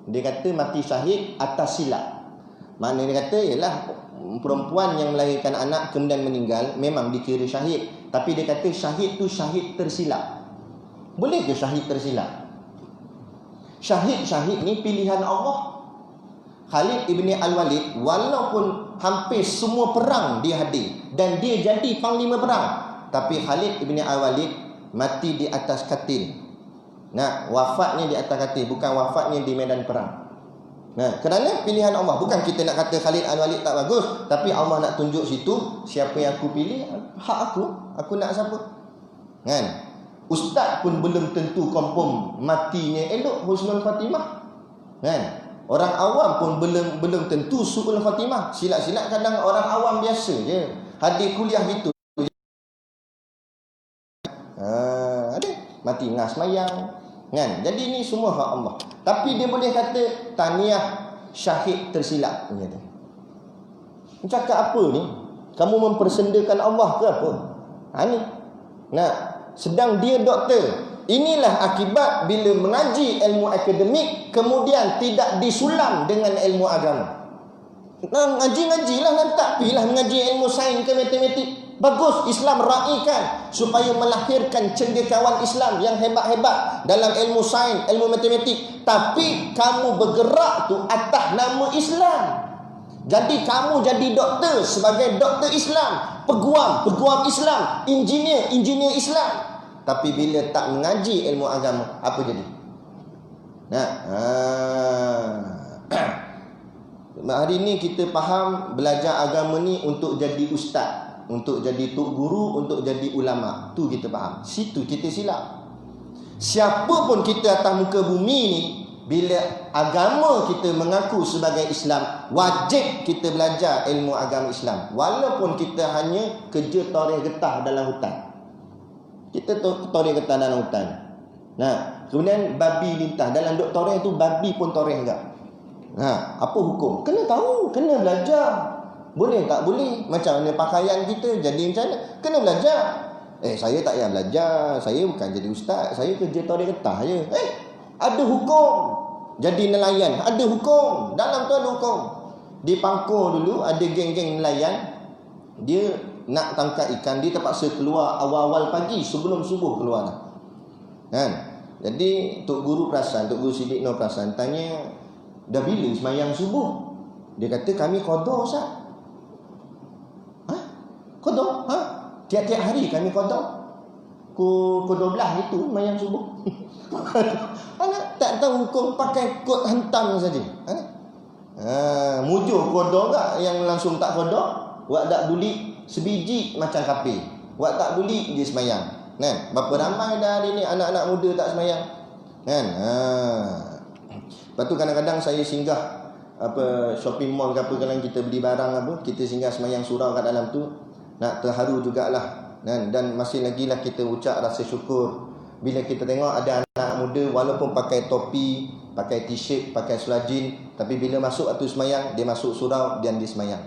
Dia kata mati syahid atas silap. Maknanya dia kata ialah perempuan yang melahirkan anak kemudian meninggal memang dikira syahid, tapi dia kata syahid tu syahid tersilap. Boleh ke syahid tersilap? Syahid ni pilihan Allah. Khalid ibn al-Walid walaupun hampir semua perang dia hadir dan dia jadi panglima perang, tapi Khalid ibn al-Walid mati di atas katil. Nah, wafatnya di atas katil, bukan wafatnya di medan perang. Nah, kerana pilihan Allah. Bukan kita nak kata Khalid al-Walid tak bagus, tapi Allah nak tunjuk situ siapa yang aku pilih, hak aku nak siapa. Kan? Ustaz pun belum tentu confirm matinya elok, husnul khatimah. Kan? Orang awam pun belum tentu su'ul khatimah. Silap-silap kadang orang awam biasa je hadir kuliah itu. Ada mati tengah semayang. Kan? Jadi ni semua hak Allah. Tapi dia boleh kata tahniah syahid tersilap. Dia cakap apa ni? Kamu mempersendakan Allah ke apa? Ni. Nah, sedang dia doktor. Inilah akibat bila mengaji ilmu akademik kemudian tidak disulam dengan ilmu agama. Nah, ngaji-ngajilah, tak pilah mengaji ilmu sains ke matematik. Bagus, Islam raikan supaya melahirkan cendekiawan Islam yang hebat-hebat dalam ilmu sains, ilmu matematik. Tapi kamu bergerak tu atas nama Islam. Jadi kamu jadi doktor sebagai doktor Islam, peguam Islam, engineer Islam. Tapi bila tak mengaji ilmu agama, apa jadi? Nah, hari ni kita faham belajar agama ni untuk jadi ustaz, untuk jadi tok guru, untuk jadi ulama. Tu kita faham. Situ kita silap. Siapa pun kita atas muka bumi ni, bila agama kita mengaku sebagai Islam, wajib kita belajar ilmu agama Islam. Walaupun kita hanya kerja toreh getah dalam hutan. Kita toreh getah dalam hutan. Nah, kemudian babi lintas. Dalam duk toreh tu babi pun toreh juga. Nah, apa hukum? Kena tahu, kena belajar. Boleh tak boleh? Macam mana pakaian kita jadi macam mana? Kena belajar. Saya tak payah belajar. Saya bukan jadi ustaz. Saya kerja toreh getah je. Ada hukum. Jadi nelayan, ada hukum. Dalam tu ada hukum. Di Pangkor dulu ada geng-geng nelayan. Dia nak tangkap ikan, dia terpaksa keluar awal-awal pagi sebelum subuh keluar dah. Kan? Jadi Tok Guru perasan, Tok Guru Siddiq Nur perasan, tanya, dah bila semayang subuh? Dia kata kami qada Ustaz. Qada? Tiap-tiap hari kami qada. Pukul 12 itu semayang subuh. Anak tak tahu hukum, pakai kod hentam saja. Mujur qada tak yang langsung tak qada? Wak tak duli sebiji macam kapi. Wak tak duli dia semayang. Kan? Berapa ramai dah hari ni anak-anak muda tak semayang. Kan? Lepas tu kadang-kadang saya singgah shopping mall ke apa, kadang kita beli barang apa, kita singgah semayang surau kat dalam tu. Nak terharu jugalah. Dan masih lagi lah kita ucap rasa syukur bila kita tengok ada anak muda walaupun pakai topi, pakai t-shirt, pakai selajin, tapi bila masuk waktu semayang, dia masuk surau dan dia semayang.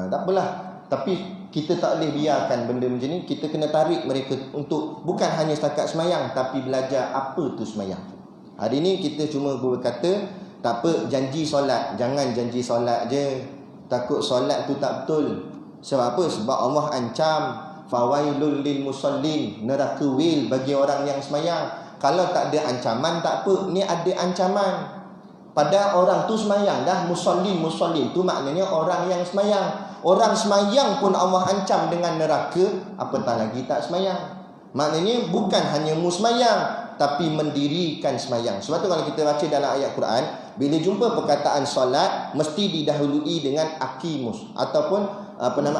Tak apalah. Tapi Kita tak boleh biarkan benda macam ni. Kita kena tarik mereka untuk bukan hanya setakat semayang, tapi belajar apa tu semayang. Hari ni kita cuma berkata, tak apa, janji solat. Jangan janji solat je. Takut solat tu tak betul. Sebab apa? Sebab Allah ancam, fawailul lil musallin, neraka wil bagi orang yang semayang. Kalau tak ada ancaman, tak apa. Ni ada ancaman. Pada orang tu semayang dah. Musallin tu maknanya orang yang semayang. Orang semayang pun Allah ancam dengan neraka, apatah lagi tak semayang. Maknanya bukan hanya semayang, tapi mendirikan semayang. Sebab tu kalau kita baca dalam ayat Quran, bila jumpa perkataan solat, mesti didahului dengan akimus, ataupun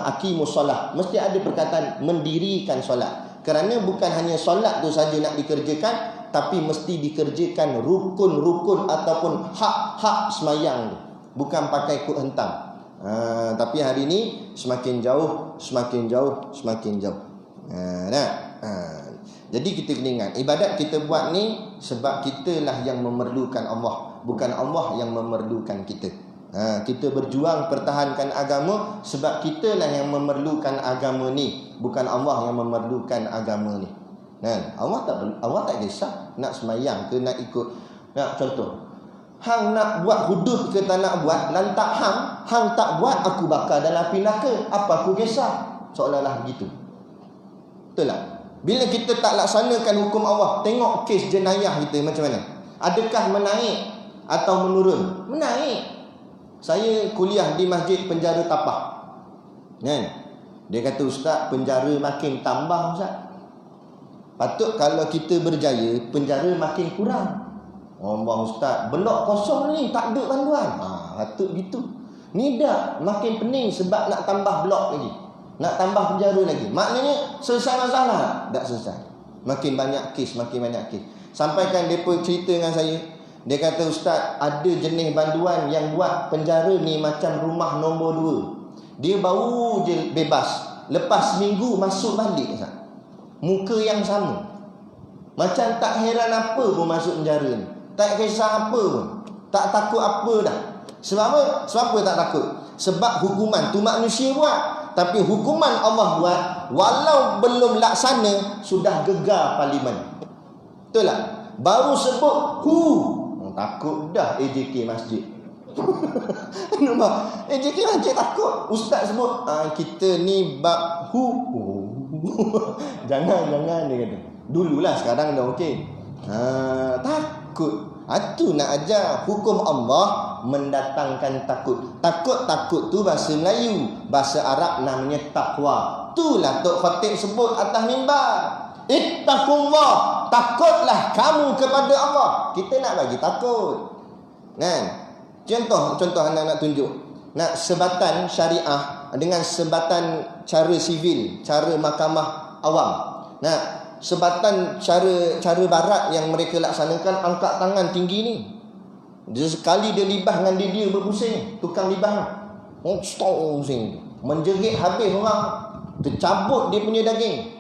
akimus solat. Mesti ada perkataan mendirikan solat. Kerana bukan hanya solat tu saja nak dikerjakan, tapi mesti dikerjakan rukun-rukun ataupun hak-hak semayang tu. Bukan pakai kod hentam. Tapi hari ni semakin jauh. Jadi kita kena ingat, ibadat kita buat ni sebab kitalah yang memerlukan Allah, bukan Allah yang memerlukan kita. Kita berjuang pertahankan agama sebab kitalah yang memerlukan agama ni, bukan Allah yang memerlukan agama ni. Allah tak kisah nak semayang ke nak ikut. Contoh, hang nak buat hudud ke tak nak buat, lantak hang tak buat, aku bakar dalam api neraka. Apa aku kisah? Seolah-olah begitu. Betul tak? Bila kita tak laksanakan hukum Allah, tengok kes jenayah kita macam mana. Adakah menaik atau menurun? Menaik. Saya kuliah di masjid penjara Tapah. Dia kata, ustaz, penjara makin tambah ustaz. Patut kalau kita berjaya, penjara makin kurang. Allah ustaz, blok kosong ni tak ada panduan. Patut gitu. Ni dah makin pening sebab nak tambah blok lagi, nak tambah penjara lagi. Maknanya selesai masalah? Tak selesai. Makin banyak kes. Sampaikan mereka cerita dengan saya. Dia kata, ustaz, ada jenis banduan yang buat penjara ni macam rumah nombor 2. Dia baru je bebas, lepas seminggu masuk balik ustaz. Muka yang sama. Macam tak heran apa pun masuk penjara ni. Tak kisah apa pun. Tak takut apa dah. Sebab apa? Sebab apa tak takut? Sebab hukuman tu manusia buat. Tapi hukuman Allah buat, walau belum laksana, sudah gegar parlimen. Betul tak? Baru sebut takut dah AJK masjid. Nampak? AJK masjid takut. Ustaz sebut kita ni bab Jangan dia kata. Dululah, sekarang dah okey. Takut. Itu nak ajar hukum Allah mendatangkan takut. Takut tu bahasa Melayu, bahasa Arab namanya takwa. Itulah Tok Khatib sebut atas mimbar. Ittaqullah, takutlah kamu kepada Allah. Kita nak bagi takut. Contoh anak nak tunjuk. Nak sebatan syariah dengan sebatan cara sivil, cara mahkamah awam. Sebatan cara barat yang mereka laksanakan, angkat tangan tinggi ni. Dia sekali dia libah dengan dia berpusing, tukang libah. Pusing. Menjerit habis orang. Tercabut dia punya daging.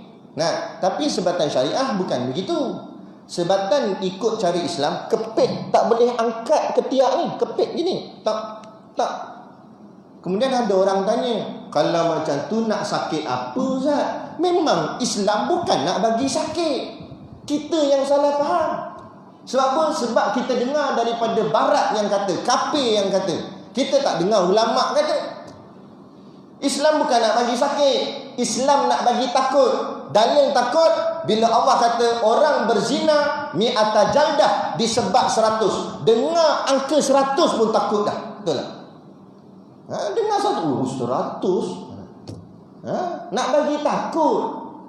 Tapi sebatan syariah bukan begitu. Sebatan ikut cara Islam, kepit tak boleh angkat ketiak ni, kepit gini. Tak. Kemudian ada orang tanya, kalau macam tu nak sakit apa Ustaz? Memang Islam bukan nak bagi sakit. Kita yang salah faham. Sebab apa? Sebab kita dengar daripada barat yang kata, kafir yang kata. Kita tak dengar ulama kata. Islam bukan nak bagi sakit, Islam nak bagi takut. Dalil takut bila Allah kata orang berzina mi'ata jaldah, disebab 100. Dengar angka 100 pun takut dah. Betul tak? Dengar 100. Nak bagi takut.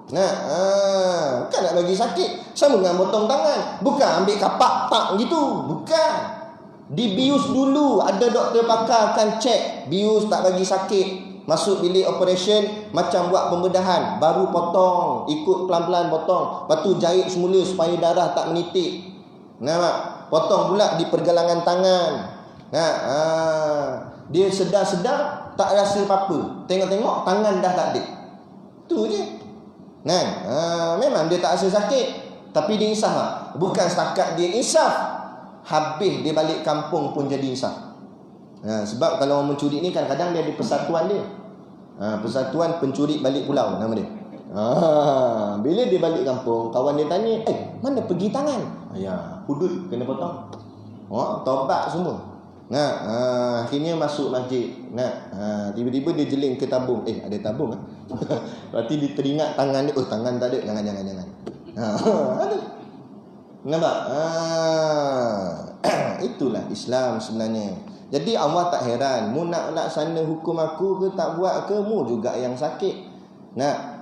Bukan nak bagi sakit. Sama dengan potong tangan. Bukan ambil kapak tak gitu. Bukan. Dibius dulu. Ada doktor pakar akan cek. Bius tak bagi sakit. Masuk bilik operation, macam buat pembedahan, baru potong, ikut pelan-pelan potong. Lepas tu jahit semula supaya darah tak menitik. Nampak? Potong pula di pergelangan tangan. Dia sedar-sedar tak rasa apa-apa. Tengok-tengok tangan dah tak ada. Tu je. Memang dia tak rasa sakit, tapi dia insaf tak? Bukan setakat dia insaf, habis dia balik kampung pun jadi insaf. Sebab kalau orang mencuri ni kadang-kadang dia ada persatuan dia. Persatuan Pencuri Balik Pulau nama dia. Bila dia balik kampung, kawan dia tanya, mana pergi tangan? Ya, hudud kena potong. Taubat semua. Akhirnya masuk masjid. Tiba-tiba dia jeling ke tabung. Ada tabung kan? Berarti dia teringat tangan dia. Tangan tak ada. Jangan. Ada. Nampak? Itulah Islam sebenarnya. Jadi Allah tak heran. Mu nak laksana hukum aku ke tak buat ke, mu juga yang sakit.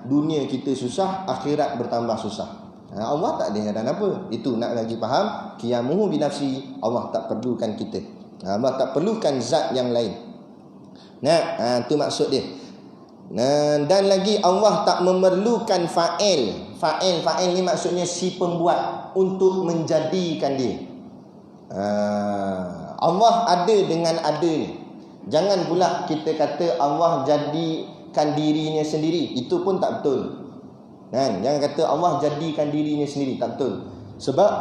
Dunia kita susah, akhirat bertambah susah. Allah tak ada heran apa. Itu nak lagi faham. Qiyamuhu binafsi. Allah tak perlukan kita. Allah tak perlukan zat yang lain. Itu maksud dia. Dan lagi Allah tak memerlukan fa'il. Fa'il ni maksudnya si pembuat untuk menjadikan dia. Allah ada dengan ada ni. Jangan pula kita kata Allah jadikan dirinya sendiri. Itu pun tak betul. Jangan kata Allah jadikan dirinya sendiri. Tak betul. Sebab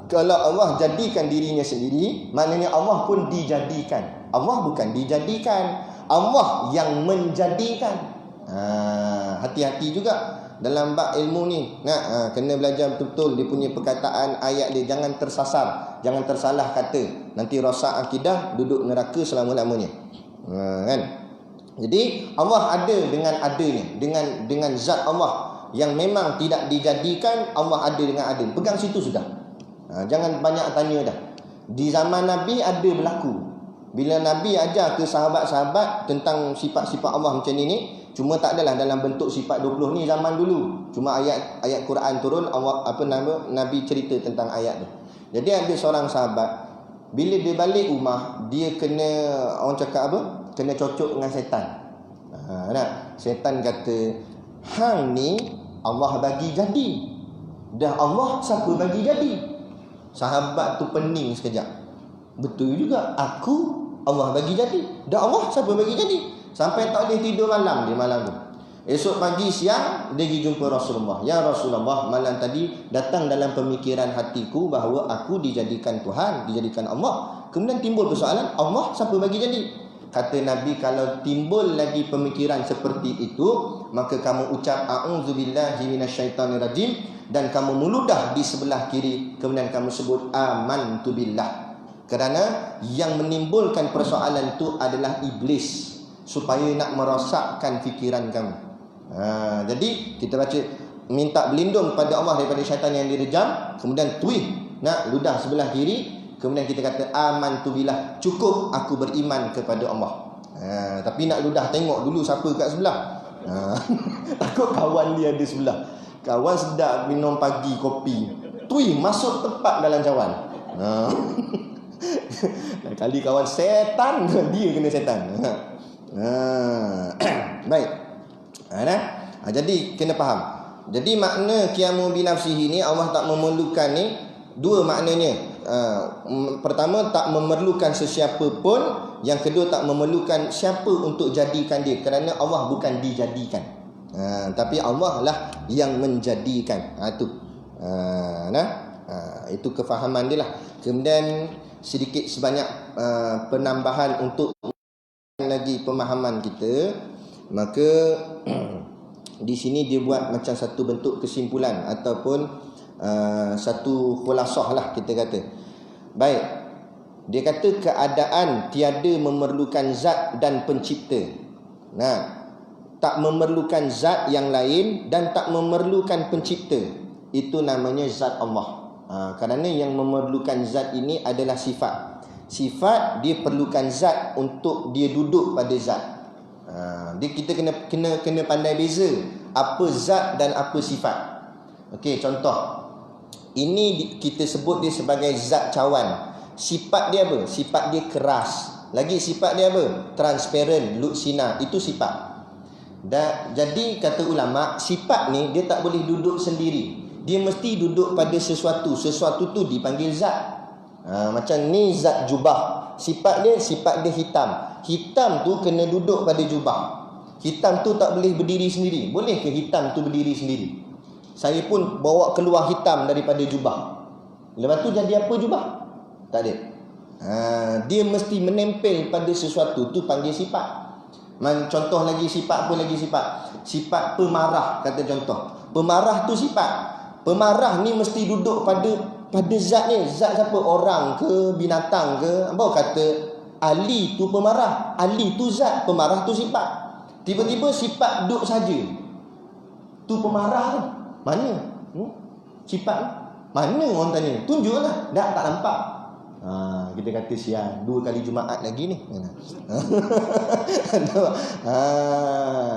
kalau Allah jadikan dirinya sendiri, maknanya Allah pun dijadikan. Allah bukan dijadikan, Allah yang menjadikan. Hati-hati juga dalam bab ilmu ni. Kena belajar betul-betul dia punya perkataan ayat dia. Jangan tersasar, jangan tersalah kata. Nanti rosak akidah, duduk neraka selama-lamanya. Kan? Jadi Allah ada dengan adanya, dengan zat Allah yang memang tidak dijadikan. Allah ada dengan ada. Pegang situ sudah. Jangan banyak tanya dah. Di zaman Nabi ada berlaku. Bila Nabi ajar ke sahabat-sahabat tentang sifat-sifat Allah macam ni, cuma tak adalah dalam bentuk sifat 20 ni zaman dulu. Cuma ayat Quran turun, Allah Nabi cerita tentang ayat tu. Jadi ada seorang sahabat, bila dia balik rumah, dia kena, orang cakap apa? Kena cocok dengan setan. Setan kata, hang ni Allah bagi jadi. Dah Allah siapa bagi jadi? Sahabat tu pening sekejap. Betul juga, aku Allah bagi jadi. Dah Allah siapa bagi jadi? Sampai tak boleh tidur malam dia malam tu. Esok pagi siang dia pergi jumpa Rasulullah. Ya Rasulullah, malam tadi datang dalam pemikiran hatiku bahawa aku dijadikan Tuhan, dijadikan Allah. Kemudian timbul persoalan, Allah siapa bagi jadi? Kata Nabi, kalau timbul lagi pemikiran seperti itu, maka kamu ucap a'udzubillahi minasyaitonirrajim dan kamu meludah di sebelah kiri, kemudian kamu sebut amantu billah. Kerana yang menimbulkan persoalan itu adalah iblis, supaya nak merosakkan fikiran kamu. Jadi kita baca, minta berlindung pada Allah daripada syaitan yang direjam, kemudian tuih nak ludah sebelah kiri, kemudian kita kata amantu billah, cukup aku beriman kepada Allah. Tapi nak ludah tengok dulu siapa kat sebelah. Takut kawan dia ada sebelah. Kawan sedap minum pagi kopi, tuih masuk tepat dalam cawan. Kali kawan setan, dia kena setan. Baik. Jadi kena faham. Jadi makna qiyamu binafsihi ni, Allah tak memerlukan ni, dua maknanya. Pertama, tak memerlukan sesiapa pun. Yang kedua, tak memerlukan siapa untuk jadikan dia, kerana Allah bukan dijadikan. Tapi Allah lah yang menjadikan. Itu kefahaman dia lah. Kemudian sedikit sebanyak penambahan untuk lagi pemahaman kita. Maka di sini dia buat macam satu bentuk kesimpulan ataupun satu khulasah lah kita kata. Baik, dia kata keadaan tiada memerlukan zat dan pencipta. Tak memerlukan zat yang lain dan tak memerlukan pencipta. Itu namanya zat Allah. Kerana yang memerlukan zat ini adalah sifat. Sifat dia perlukan zat untuk dia duduk pada zat. Kita kena pandai beza apa zat dan apa sifat. Okey, contoh. Ini kita sebut dia sebagai zat cawan. Sifat dia apa? Sifat dia keras. Lagi sifat dia apa? Transparent, lutsina. Itu sifat. Jadi kata ulama, sifat ni dia tak boleh duduk sendiri. Dia mesti duduk pada sesuatu. Sesuatu tu dipanggil zat. Macam ni zat jubah. Sifat dia hitam. Hitam tu kena duduk pada jubah. Hitam tu tak boleh berdiri sendiri. Boleh ke hitam tu berdiri sendiri? Saya pun bawa keluar hitam daripada jubah. Lepas tu jadi apa jubah? Tak ada. Dia mesti menempel pada sesuatu. Tu panggil sifat. Contoh lagi sifat apa lagi sifat? Sifat pemarah, kata contoh. Pemarah tu sifat. Pemarah ni mesti duduk pada zat ni. Zat siapa? Orang ke, binatang ke? Apa kata Ali tu pemarah, Ali tu zat, pemarah tu sifat. Tiba-tiba sifat duduk saja. Tu pemarah tu. Mana? Sifat tu. Mana orang tanya? Tunjuklah. Tak nampak. Kita kata siang 2 kali Jumaat lagi ni.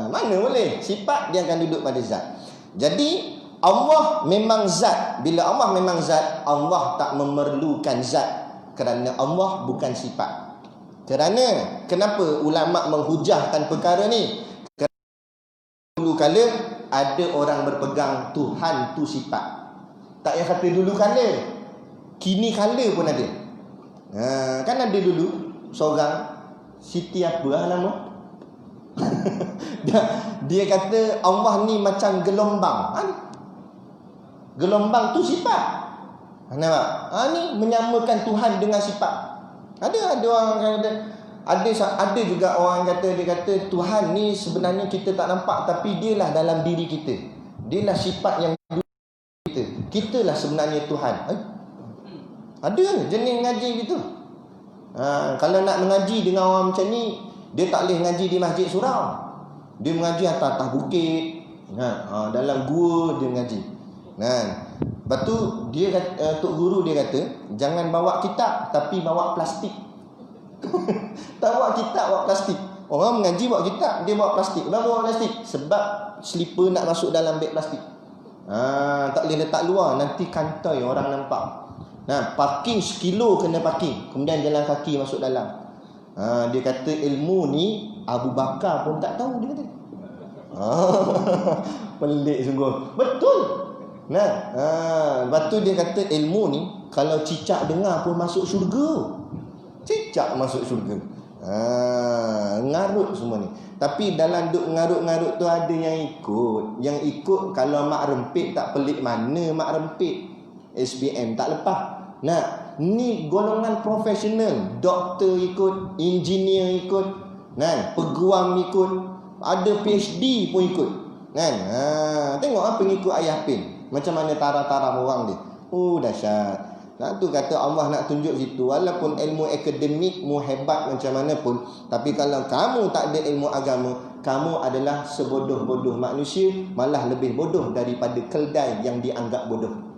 Mana boleh? Sifat dia akan duduk pada zat. Jadi Allah memang zat. Bila Allah memang zat, Allah tak memerlukan zat, kerana Allah bukan sifat. Kenapa ulama menghujahkan perkara ni? Kerana dulu kala ada orang berpegang Tuhan tu sifat. Tak payah kata dulu kala, kini kala pun ada. Kan ada dulu seorang Siti apa nama? Dia kata Allah ni macam gelombang. Gelombang tu sifat. Nampak? Ni menyamakan Tuhan dengan sifat. Ada orang kata, ada juga orang kata, dia kata Tuhan ni sebenarnya kita tak nampak, tapi dia lah dalam diri kita. Dia lah sifat yang kita. Kita lah sebenarnya Tuhan. Ada jenis ngaji gitu. Kalau nak mengaji dengan orang macam ni, dia tak boleh ngaji di masjid surau. Dia mengaji atas bukit, dalam gua dia mengaji. Lepas tu dia Tok Guru dia kata, jangan bawa kitab tapi bawa plastik. Tak bawa kitab, bawa plastik. Orang mengaji bawa kitab, dia bawa plastik. Kenapa bawa plastik? Sebab slipper nak masuk dalam beg plastik. Tak boleh letak luar, nanti kantai orang nampak. Parking 1 kilo kena parking, kemudian jalan kaki masuk dalam. Dia kata ilmu ni Abu Bakar pun tak tahu, dia kata. Pelik sungguh. Betul. Lepas tu dia kata ilmu ni kalau cicak dengar pun masuk syurga. Cicak masuk syurga. Ngarut semua ni. Tapi dalam duk ngarut-ngarut tu ada yang ikut. Yang ikut kalau mak rempit tak pelik mana mak rempit. SPM tak lepas. Ni golongan profesional. Doktor ikut, engineer ikut, peguam ikut, ada PhD pun ikut. Tengok pengikut Ayah Pin, macam mana taraf-taraf orang dia. Dahsyat. Tu kata Allah nak tunjuk situ, walaupun ilmu akademik mu hebat macam mana pun, tapi kalau kamu tak ada ilmu agama, kamu adalah sebodoh-bodoh manusia, malah lebih bodoh daripada keldai yang dianggap bodoh.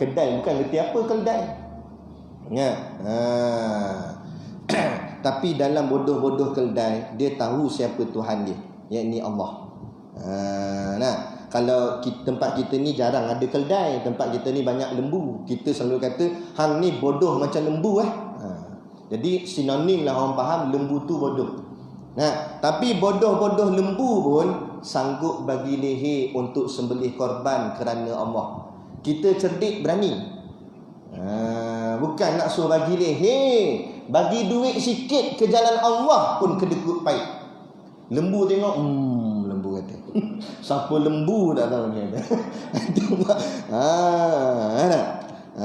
Kedai bukan reti apa keldai. Tapi dalam bodoh-bodoh keldai, dia tahu siapa Tuhan dia, yakni Allah. Kalau tempat kita ni jarang ada keldai, tempat kita ni banyak lembu. Kita selalu kata hang ni bodoh macam lembu. Jadi sinonim lah orang faham lembu tu bodoh. Tapi bodoh-bodoh lembu pun sanggup bagi leher untuk sembelih korban kerana Allah. Kita cerdik berani. Bukan nak suruh bagi leher, bagi duit sikit ke jalan Allah pun kedekut pahit. Lembu tengok, lembu kata. Siapa lembu tak tahu ni ada.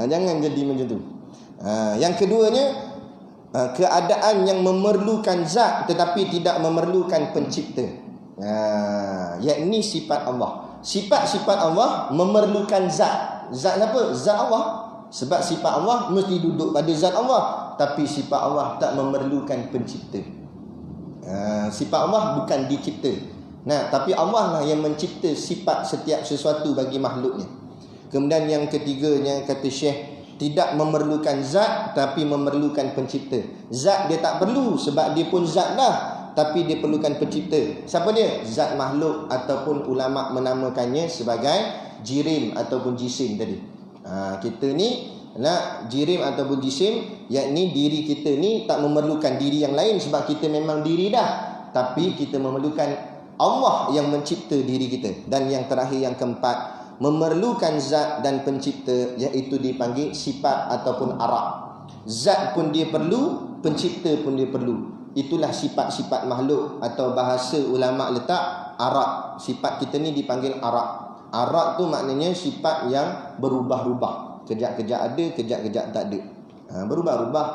Jangan jadi macam tu. Yang keduanya, keadaan yang memerlukan zat tetapi tidak memerlukan pencipta. Yakni sifat Allah. Sifat-sifat Allah memerlukan zat. Zat apa? Zat Allah. Sebab sifat Allah mesti duduk pada zat Allah, tapi sifat Allah tak memerlukan pencipta. Sifat Allah bukan dicipta. Tapi Allah lah yang mencipta sifat setiap sesuatu bagi makhluknya. Kemudian yang ketiganya, kata Syekh, tidak memerlukan zat tapi memerlukan pencipta. Zat dia tak perlu sebab dia pun zat dah, tapi dia perlukan pencipta. Siapa dia? Zat makhluk, ataupun ulama menamakannya sebagai jirim ataupun jisim tadi. Kita ni jirim ataupun jisim, yakni diri kita ni tak memerlukan diri yang lain sebab kita memang diri dah, tapi kita memerlukan Allah yang mencipta diri kita. Dan yang terakhir, yang keempat, memerlukan zat dan pencipta, iaitu dipanggil sifat ataupun arak. Zat pun dia perlu, pencipta pun dia perlu. Itulah sifat-sifat makhluk, atau bahasa ulama letak arak. Sifat kita ni dipanggil arak. Arak tu maknanya sifat yang berubah-ubah. Kejap-kejap ada, kejap-kejap tak ada. Berubah-ubah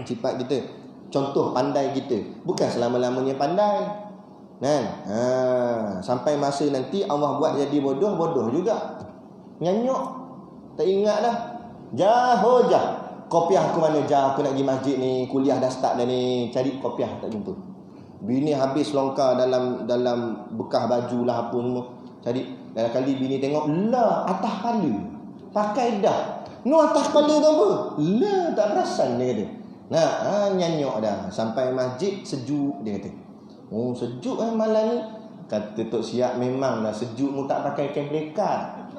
sifat kita. contoh pandai kita. Bukan selama-lamanya pandai. Kan? Sampai masa nanti Allah buat jadi bodoh, bodoh juga. Nyanyuk. Tak ingat dah. Jauh jah. Kopiah aku mana jah? Aku nak pergi masjid ni. Kuliah dah start dah ni. Cari kopiah tak jumpa. Bini habis longkar dalam bekas baju lah apa semua. Cari. Dalam kali bini tengok. Lah atas kepala. Pakai dah. No atas kepala tu apa? Lah tak perasan dia kata. Nyanyuk dah. Sampai masjid sejuk dia kata. Oh sejuk malam ni. Kata Tok Siap memang dah sejuk mu tak pakai kain belekat.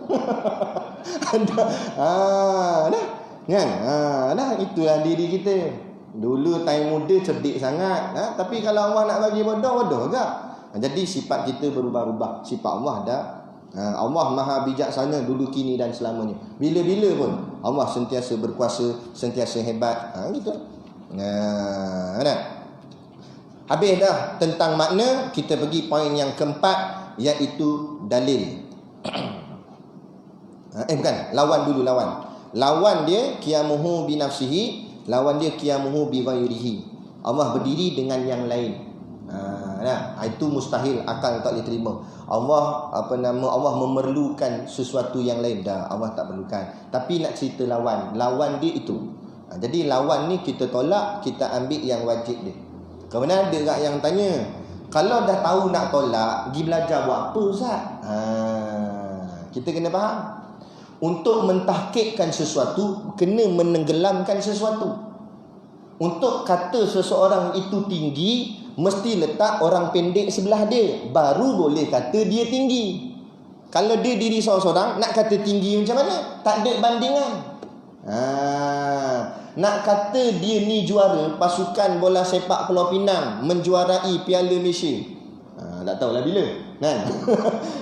Dah kan? Dah itulah diri kita. Dulu time muda cerdik sangat, tapi kalau Allah nak bagi bodoh juga. Jadi sifat kita berubah-ubah. Sifat Allah dah. Allah Maha bijaksana dulu, kini dan selamanya. Bila-bila pun Allah sentiasa berkuasa, sentiasa hebat. Gitu. Habis dah tentang makna, kita pergi poin yang keempat, iaitu dalil. Bukan, lawan dulu, lawan. Lawan dia qiyamuhu bi nafsihi, lawan dia qiyamuhu bi ghairihi. Allah berdiri dengan yang lain. Itu mustahil, akal tak boleh terima. Allah Allah memerlukan sesuatu yang lain. Dah, Allah tak perlukan. Tapi nak cerita lawan, lawan dia itu. Jadi lawan ni kita tolak, kita ambil yang wajib dia. Kemudian ada tak yang tanya, kalau dah tahu nak tolak, pergi belajar buat apa Ustaz? Kita kena faham. Untuk mentahqiqkan sesuatu, kena menenggelamkan sesuatu. Untuk kata seseorang itu tinggi, mesti letak orang pendek sebelah dia, baru boleh kata dia tinggi. Kalau dia diri seorang-seorang, nak kata tinggi macam mana? Tak ada bandingan. Nak kata dia ni juara pasukan bola sepak Pulau Pinang, menjuarai Piala Malaysia, tak tahulah bila kan?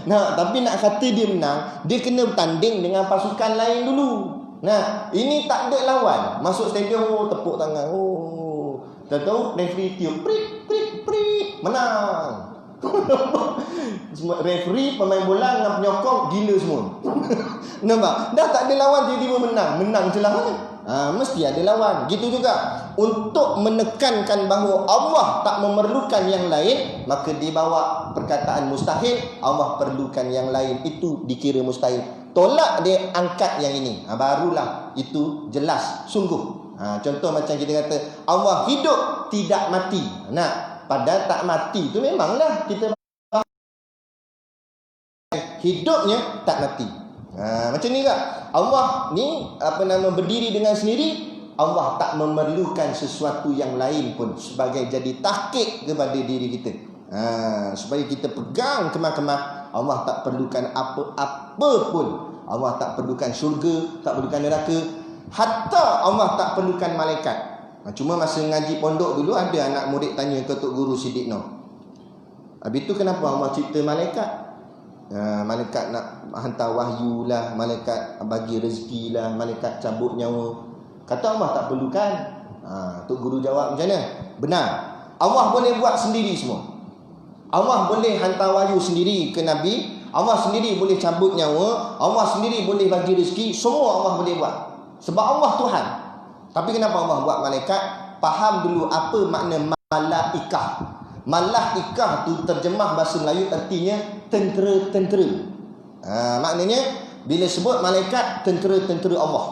Tapi nak kata dia menang, dia kena bertanding dengan pasukan lain dulu. Ini tak ada lawan. Masuk stadium, tepuk tangan, tahu referee tiup, prit prit prit, menang. Referee, pemain bola dengan penyokong gila semua. Nampak? Dah tak ada lawan, tiba-tiba menang celah mana? Mesti ada lawan. Gitu juga untuk menekankan bahawa Allah tak memerlukan yang lain, maka dibawa perkataan mustahil, Allah perlukan yang lain, itu dikira mustahil. Tolak dia, angkat yang ini, barulah itu jelas sungguh. Contoh macam kita kata Allah hidup tidak mati. Padahal tak mati itu memanglah kita hidupnya tak mati. Macam ni tak? Allah ni berdiri dengan sendiri. Allah tak memerlukan sesuatu yang lain pun sebagai jadi tahqiq kepada diri kita. Supaya kita pegang kemah-kemah, Allah tak perlukan apa-apa pun. Allah tak perlukan syurga, tak perlukan neraka. Hatta Allah tak perlukan malaikat. Cuma masa ngaji pondok dulu, ada anak murid tanya ke Tok Guru Siddiq Noh, habis tu kenapa Allah cipta malaikat? Malaikat nak hantar wahyu lah, malaikat bagi rezeki lah, malaikat cabut nyawa. Kata Allah tak perlukan. Tok Guru jawab macam mana? Benar, Allah boleh buat sendiri semua. Allah boleh hantar wahyu sendiri ke Nabi, Allah sendiri boleh cabut nyawa, Allah sendiri boleh bagi rezeki. Semua Allah boleh buat, sebab Allah Tuhan. Tapi kenapa Allah buat malaikat? Faham dulu apa makna malaikah. Malaikah tu terjemah bahasa Melayu artinya tentera-tentera. Maknanya bila sebut malaikat, tentera-tentera Allah.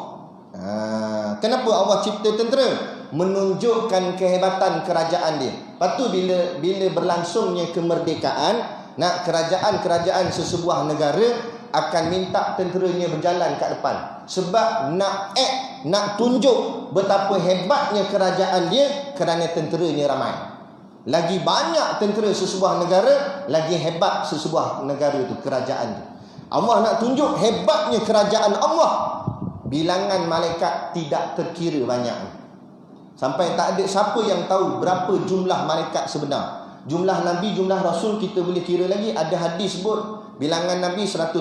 Kenapa Allah cipta tentera? Menunjukkan kehebatan kerajaan dia. Lepas tu bila berlangsungnya kemerdekaan, kerajaan-kerajaan sesebuah negara akan minta tenteranya berjalan kat depan. Sebab nak tunjuk betapa hebatnya kerajaan dia, kerana tenteranya ramai. Lagi banyak tentera sesebuah negara, lagi hebat sesebuah negara itu, kerajaan itu. Allah nak tunjuk hebatnya kerajaan Allah. Bilangan malaikat tidak terkira banyak. Sampai tak ada siapa yang tahu berapa jumlah malaikat sebenar. Jumlah Nabi, jumlah Rasul kita boleh kira lagi. Ada hadis sebut bilangan Nabi 124,000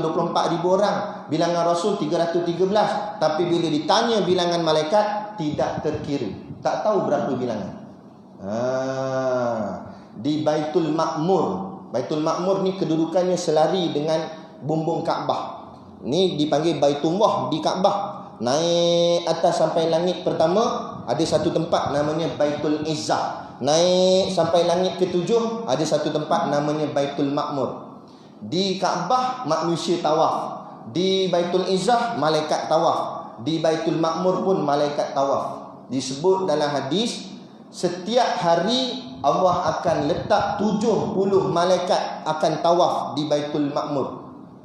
orang, bilangan Rasul 313. Tapi bila ditanya bilangan malaikat, tidak terkira. Tak tahu berapa bilangan. Di Baitul Ma'mur. Baitul Ma'mur ni kedudukannya selari dengan bumbung Kaabah. Ni dipanggil Baitullah di Kaabah. Naik atas sampai langit pertama, ada satu tempat namanya Baitul Izzah. Naik sampai langit ke-7, ada satu tempat namanya Baitul Ma'mur. Di Kaabah manusia tawaf. Di Baitul Izzah malaikat tawaf. Di Baitul Ma'mur pun malaikat tawaf. Disebut dalam hadis, setiap hari Allah akan letak 70 malaikat akan tawaf di Baitul Ma'mur.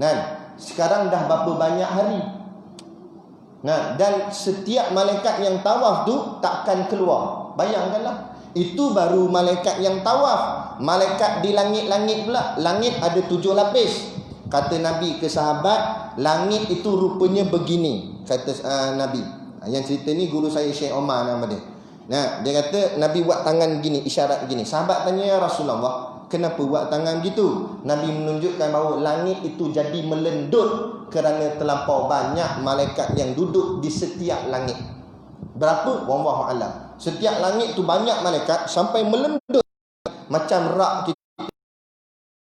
Nah, sekarang dah berapa banyak hari? Nah, dan setiap malaikat yang tawaf tu takkan keluar. Bayangkanlah. Itu baru malaikat yang tawaf. Malaikat di langit-langit pula. Langit ada 7 lapis. Kata Nabi ke sahabat, langit itu rupanya begini. Kata Nabi. Yang cerita ni guru saya Syekh Omar nama dia. Nah, dia kata Nabi buat tangan gini, isyarat gini. Sahabat tanya, ya Rasulullah, kenapa buat tangan gitu? Nabi menunjukkan bahawa langit itu jadi melendut kerana terlampau banyak malaikat yang duduk di setiap langit. Berapa? Wallahu a'lam. Setiap langit tu banyak malaikat sampai melendut macam rak kita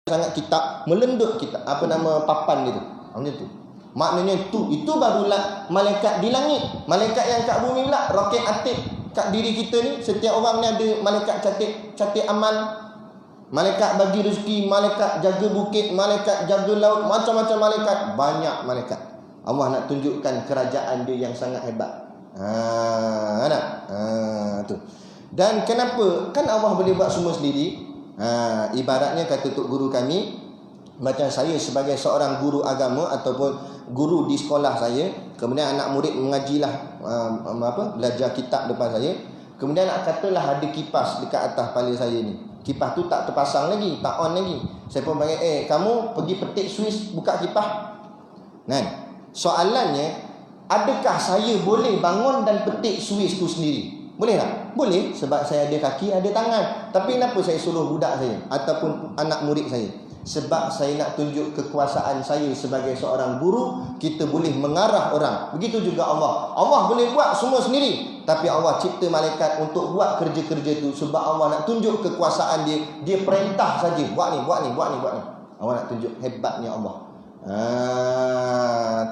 sangat kitab, melendut kita apa nama papan gitu. Macam tu. Maknanya itu barulah malaikat di langit. Malaikat yang kat bumi pula roket atik kat diri kita ni. Setiap orang ni ada malaikat catat amal, malaikat bagi rezeki, malaikat jaga bukit, malaikat jaga laut, macam-macam malaikat, banyak malaikat. Allah nak tunjukkan kerajaan dia yang sangat hebat. Tu. Dan kenapa? Kan Allah boleh buat semua sendiri. Ibaratnya kata tok guru kami, macam saya sebagai seorang guru agama ataupun guru di sekolah saya, kemudian anak murid mengajilah belajar kitab depan saya, kemudian nak katalah ada kipas dekat atas kepala saya ni. Kipas tu tak terpasang lagi, tak on lagi. Saya pun panggil, kamu pergi petik Swiss, buka kipas. Kan? Soalannya, adakah saya boleh bangun dan petik Swiss tu sendiri? Boleh tak? Boleh, sebab saya ada kaki, ada tangan. Tapi kenapa saya suruh budak saya ataupun anak murid saya? Sebab saya nak tunjuk kekuasaan saya sebagai seorang guru. Kita boleh mengarah orang. Begitu juga Allah. Allah boleh buat semua sendiri, tapi Allah cipta malaikat untuk buat kerja-kerja tu. Sebab Allah nak tunjuk kekuasaan dia. Dia perintah saja, buat ni, buat ni, buat ni, buat ni. Allah nak tunjuk hebatnya Allah.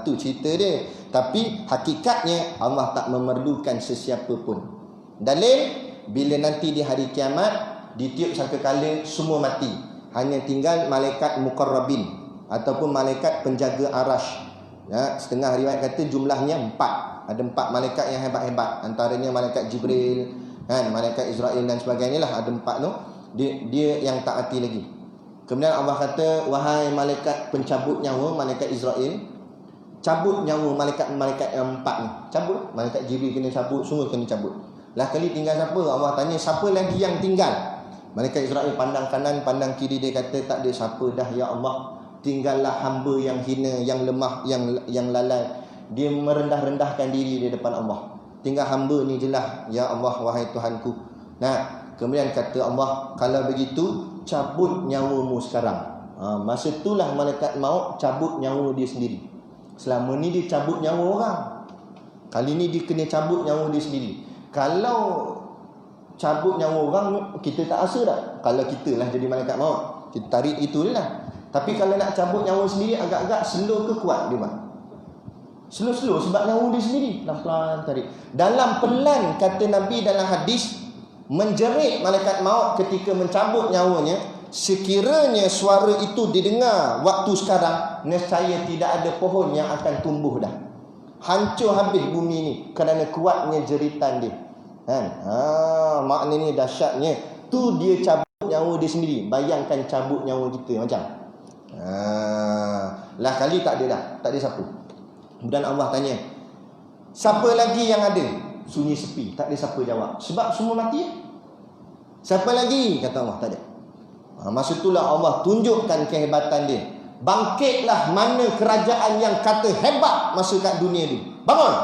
Tu cerita dia. Tapi hakikatnya Allah tak memerlukan sesiapa pun. Dalil, bila nanti di hari kiamat ditiup sangkakala semua mati, hanya tinggal malaikat muqarrabin ataupun malaikat penjaga arash. Ya, setengah riwayat kata jumlahnya 4. Ada 4 malaikat yang hebat-hebat. Antaranya malaikat Jibril, kan, malaikat Israel dan sebagainya lah. Ada 4 tu. Dia yang taati lagi. Kemudian Allah kata, wahai malaikat pencabut nyawa, malaikat Israel, cabut nyawa malaikat yang 4 ni. Cabut. Malaikat Jibril kena cabut, semua kena cabut. Lah kali tinggal siapa? Allah tanya, siapa lagi yang tinggal? Malaikat Israel pandang kanan, pandang kiri, dia kata, tak ada siapa dah ya Allah. Tinggallah hamba yang hina, yang lemah, yang lalai. Dia merendah-rendahkan diri di depan Allah. Tinggal hamba ni je lah, ya Allah, wahai Tuhanku. Nah, kemudian kata Allah, kalau begitu cabut nyawamu sekarang. Masa itulah malaikat maut cabut nyawa dia sendiri. Selama ni dia cabut nyawa orang, kali ni dia kena cabut nyawa dia sendiri. Kalau cabut nyawa orang, kita tak rasa tak? Kalau kita lah jadi malaikat maut, kita tarik itu je lah. Tapi kalau nak cabut nyawa sendiri, agak-agak slow ke kuat dia, bang? Slow-slow sebab nyawa dia sendiri. Pelan-pelan tarik. Dalam pelan, kata Nabi dalam hadis, menjerit malaikat maut ketika mencabut nyawanya, sekiranya suara itu didengar waktu sekarang, nescaya tidak ada pohon yang akan tumbuh dah. Hancur habis bumi ni kerana kuatnya jeritan dia. Kan? Maknanya dahsyatnya. Tu dia cabut nyawa dia sendiri. Bayangkan cabut nyawa kita macam. Lah kali tak ada dah. Tak ada siapa. Dan Allah tanya, siapa lagi yang ada? Sunyi sepi. Tak ada siapa jawab. Sebab semua mati. Siapa lagi? Kata Allah, tak ada. Masa itulah Allah tunjukkan kehebatan dia. Bangkitlah mana kerajaan yang kata hebat masa kat dunia ni. Bangun.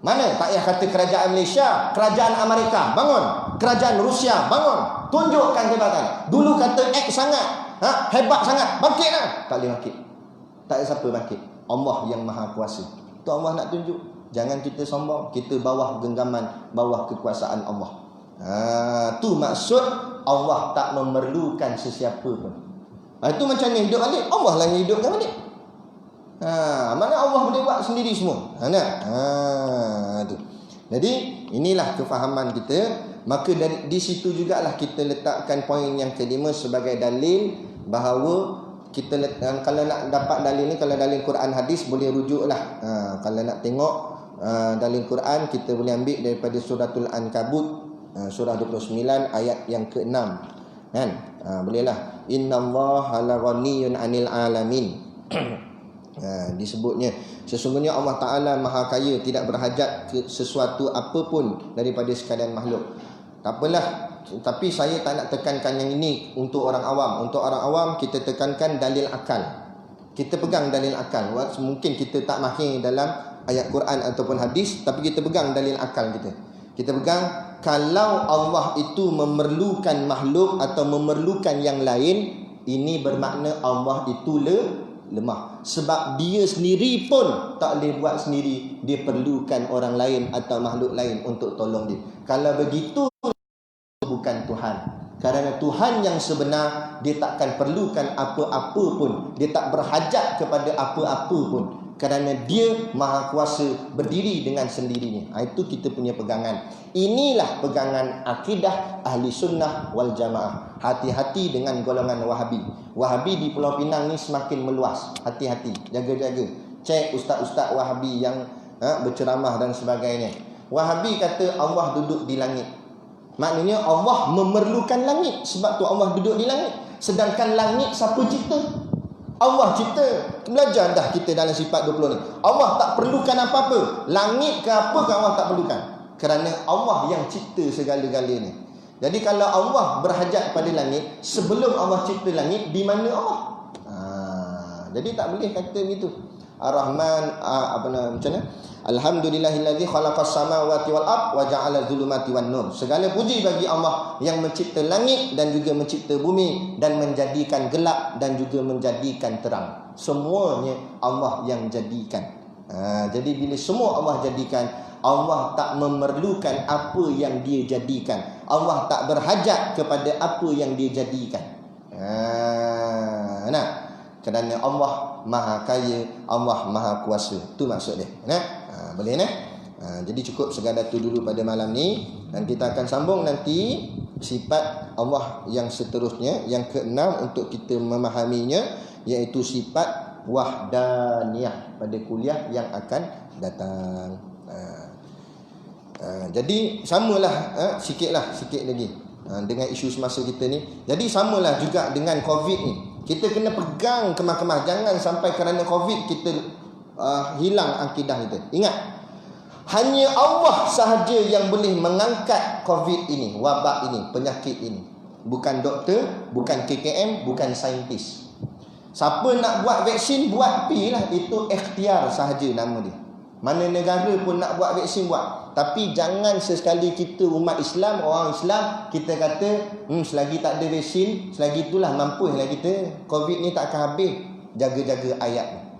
Mana? Tak payah kata kerajaan Malaysia, kerajaan Amerika, bangun. Kerajaan Rusia, bangun. Tunjukkan kehebatan. Dulu kata X sangat, hebat sangat, bangkitlah. Tak boleh bangkit. Tak ada siapa bangkit. Allah yang maha kuasa. Tu Allah nak tunjuk. Jangan kita sombong. Kita bawah genggaman, bawah kekuasaan Allah. Tu maksud Allah tak memerlukan sesiapa pun. Itu macam ni hidup balik. Allah lah yang hidupkan balik. Mana Allah boleh buat sendiri semua. Tu. Jadi inilah kefahaman kita. Maka dari di situ jugalah kita letakkan poin yang kelima sebagai dalil bahawa kita kalau nak dapat dalil ni, kalau dalil Quran hadis boleh rujuklah. Kalau nak tengok dalil Quran, kita boleh ambil daripada suratul Ankabut surah 29 ayat yang ke-6 kan. Bolehlah, innallaha laghaniyun 'anil alamin. Disebutnya sesungguhnya Allah Ta'ala maha kaya, tidak berhajat ke sesuatu apapun daripada sekalian makhluk. Tak apalah, tapi saya tak nak tekankan yang ini untuk orang awam. Untuk orang awam kita tekankan dalil akal. Kita pegang dalil akal. Mungkin kita tak mahir dalam ayat Quran ataupun hadis, tapi kita pegang dalil akal kita. Kita pegang kalau Allah itu memerlukan makhluk atau memerlukan yang lain, ini bermakna Allah itu lemah. Sebab dia sendiri pun tak boleh buat sendiri. Dia perlukan orang lain atau makhluk lain untuk tolong dia. Kalau begitu, bukan Tuhan. Kerana Tuhan yang sebenar, dia takkan perlukan apa-apa pun. Dia tak berhajat kepada apa-apa pun. Kerana dia maha kuasa berdiri dengan sendirinya. Itu kita punya pegangan. Inilah pegangan akidah ahli sunnah wal jamaah. Hati-hati dengan golongan Wahabi. Wahabi di Pulau Pinang ni semakin meluas. Hati-hati, jaga-jaga. Cek ustaz-ustaz Wahabi yang berceramah dan sebagainya. Wahabi kata Allah duduk di langit. Maknanya Allah memerlukan langit. Sebab tu Allah duduk di langit. Sedangkan langit siapa cipta? Allah cipta. Belajar dah kita dalam sifat 20 ni. Allah tak perlukan apa-apa. Langit ke apa ke Allah tak perlukan. Kerana Allah yang cipta segala-galanya. Jadi kalau Allah berhajat pada langit, sebelum Allah cipta langit, di mana Allah? Jadi tak boleh kata begitu. Ar-Rahman macam mana? Alhamdulillahillazi khalaqas samawati wal ard wa ja'ala dzulumati wan nur. Segala puji bagi Allah yang mencipta langit dan juga mencipta bumi dan menjadikan gelap dan juga menjadikan terang. Semuanya Allah yang jadikan. Jadi bila semua Allah jadikan, Allah tak memerlukan apa yang dia jadikan. Allah tak berhajat kepada apa yang dia jadikan. Kerana Allah maha kaya, Allah maha kuasa. Itu maksud dia. Boleh jadi cukup sekadar tu dulu pada malam ni. Dan kita akan sambung nanti sifat Allah yang seterusnya, yang ke-6 untuk kita memahaminya, iaitu sifat wahdaniyah pada kuliah yang akan datang. Jadi samalah sikit lagi dengan isu semasa kita ni. Jadi samalah juga dengan COVID ni. Kita kena pegang kemah-kemah. Jangan sampai kerana COVID kita hilang akidah kita. Ingat, hanya Allah sahaja yang boleh mengangkat COVID ini, wabak ini, penyakit ini. Bukan doktor, bukan KKM, bukan saintis. Siapa nak buat vaksin, buat pi lah. Itu ikhtiar sahaja nama dia. Mana negara pun nak buat vaksin, buat. Tapi jangan sesekali kita umat Islam, orang Islam, kita kata selagi tak ada vaksin, selagi itulah mampulah kita. COVID ni tak akan habis. Jaga-jaga ayat.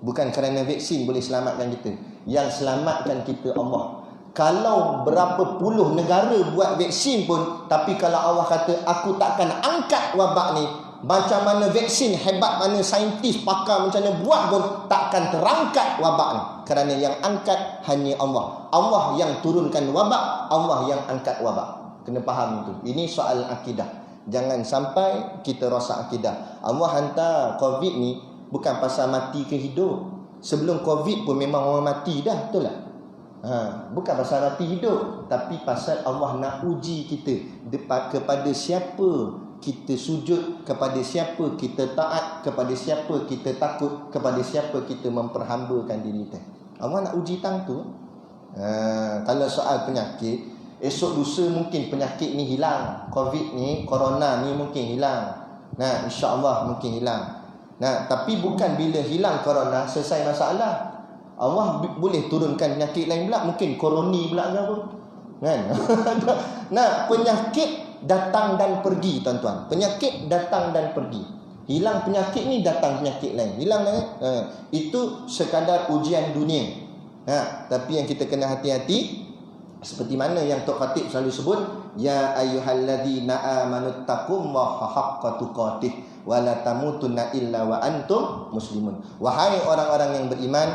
Bukan kerana vaksin boleh selamatkan kita. Yang selamatkan kita Allah. Kalau berapa puluh negara buat vaksin pun, tapi kalau Allah kata aku takkan angkat wabak ni, macam mana vaksin hebat, mana saintis pakar macam mana buat pun takkan terangkat wabak ni. Kerana yang angkat hanya Allah. Allah yang turunkan wabak, Allah yang angkat wabak. Kena faham itu. Ini soal akidah. Jangan sampai kita rosak akidah. Allah hantar COVID ni bukan pasal mati ke hidup. Sebelum COVID pun memang orang mati dah, betul tak? Bukan pasal mati hidup, tapi pasal Allah nak uji kita kepada siapa kita sujud, kepada siapa kita taat, kepada siapa kita takut, kepada siapa kita memperhambakan diri kita. Allah nak uji tang tu. Kalau soal penyakit, esok lusa mungkin penyakit ni hilang. COVID ni, corona ni mungkin hilang. InsyaAllah mungkin hilang. Tapi bukan bila hilang corona selesai masalah. Allah boleh turunkan penyakit lain pula, mungkin koroni pula ke apa. Kan? Penyakit datang dan pergi, tuan-tuan. Penyakit datang dan pergi. Hilang penyakit ni, datang penyakit lain. Hilang itu sekadar ujian dunia. Tapi yang kita kena hati-hati, seperti mana yang Tok Khatib selalu sebut, ya ayyuhalladzina amanu taqullaha haqqa tuqatih wa la tamutunna illa wa antum muslimun. Wahai orang-orang yang beriman,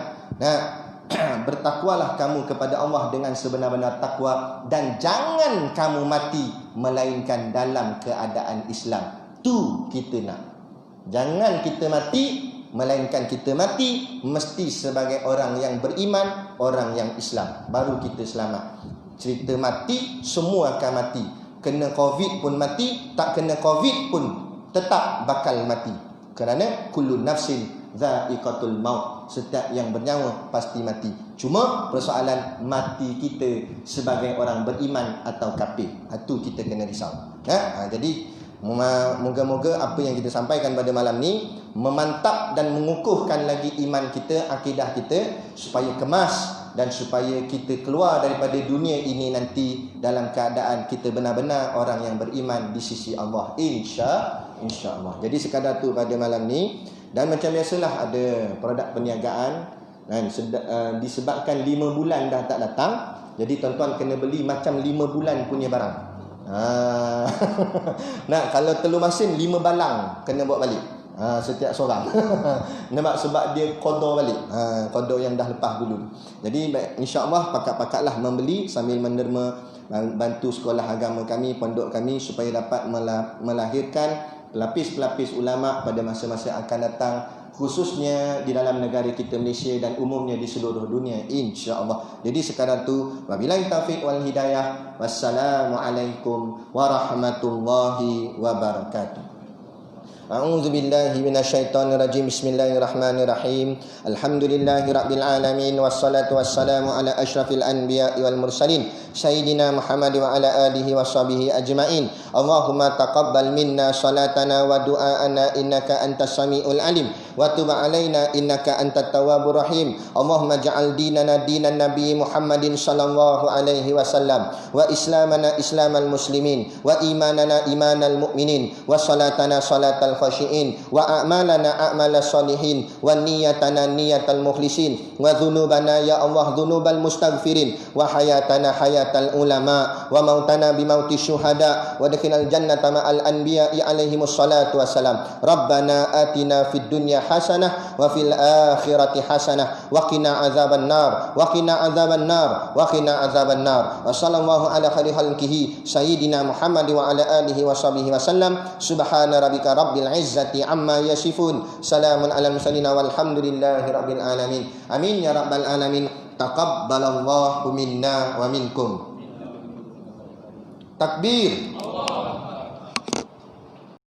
bertakwalah kamu kepada Allah dengan sebenar-benar takwa, dan jangan kamu mati melainkan dalam keadaan Islam. Tu kita nak. Jangan kita mati melainkan kita mati mesti sebagai orang yang beriman, orang yang Islam, baru kita selamat. Cerita mati, semua akan mati. Kena Covid pun mati, tak kena Covid pun tetap bakal mati. Kerana kullu nafsin dha'iqatul maut. Setiap yang bernyawa pasti mati. Cuma persoalan mati kita sebagai orang beriman atau kafir. Itu kita kena risau. Jadi moga-moga apa yang kita sampaikan pada malam ni memantap dan mengukuhkan lagi iman kita, akidah kita, supaya kemas dan supaya kita keluar daripada dunia ini nanti dalam keadaan kita benar-benar orang yang beriman di sisi Allah, insya-Allah. Jadi sekadar tu pada malam ni. Dan macam biasalah ada produk perniagaan, dan disebabkan 5 bulan dah tak datang, jadi tuan-tuan kena beli macam 5 bulan punya barang. Nah, kalau telur masin 5 balang kena bawa balik. Setiap seorang. Nampak, sebab dia kodor balik. Kodor yang dah lepas dulu. Jadi insya-Allah pakat-pakatlah membeli sambil menerima bantu sekolah agama kami, pondok kami, supaya dapat melahirkan pelapis-pelapis ulama pada masa-masa akan datang, khususnya di dalam negara kita Malaysia dan umumnya di seluruh dunia, insya-Allah. Jadi sekadar tu, wabillahi taufiq wal hidayah. Wassalamualaikum warahmatullahi wabarakatuh. A'udzu billahi minasyaitonir rajim. Bismillahirrahmanirrahim. Alhamdulillahirabbil alamin, wassalatu wassalamu ala asyrafil anbiya'i wal mursalin sayyidina Muhammad wa ala alihi washabihi ajmain. Allahumma taqabbal minna salatana wa du'aana innaka antas samiul alim wa tub alaina innaka antat tawwabur rahim. Allahumma ja'al dinana dinan nabi Muhammadin sallallahu alaihi wasallam, wa islamana islamal muslimin, wa imanana imanal mu'minin, wa salatana salatal khashiin, wa a'malana a'malas salihin, wa niyatana niyatal mukhlisin, wa dhunubana ya Allah dhunubal mustaghfirin, wa hayatana hayatal ulama, wa mautana bimauti syuhada, wa dakhinal jannata ma'al anbiya'i alaihimus salatu wassalam. Rabbana atina fid dunya hasanah wa fil akhirati hasanah wa qina azaban nar, wa qina azaban nar, wa qina azaban nar. Wa sallallahu ala khairi khalqihi sayyidina Muhammad wa ala alihi wa sahbihi wasallam. Subhana rabbika rabbil izzati amma yasifun, salamun alal mursalin walhamdulillahi rabbil alamin. Amin ya rabbal alamin. Taqabbalallahu minna wa minkum. Takbir.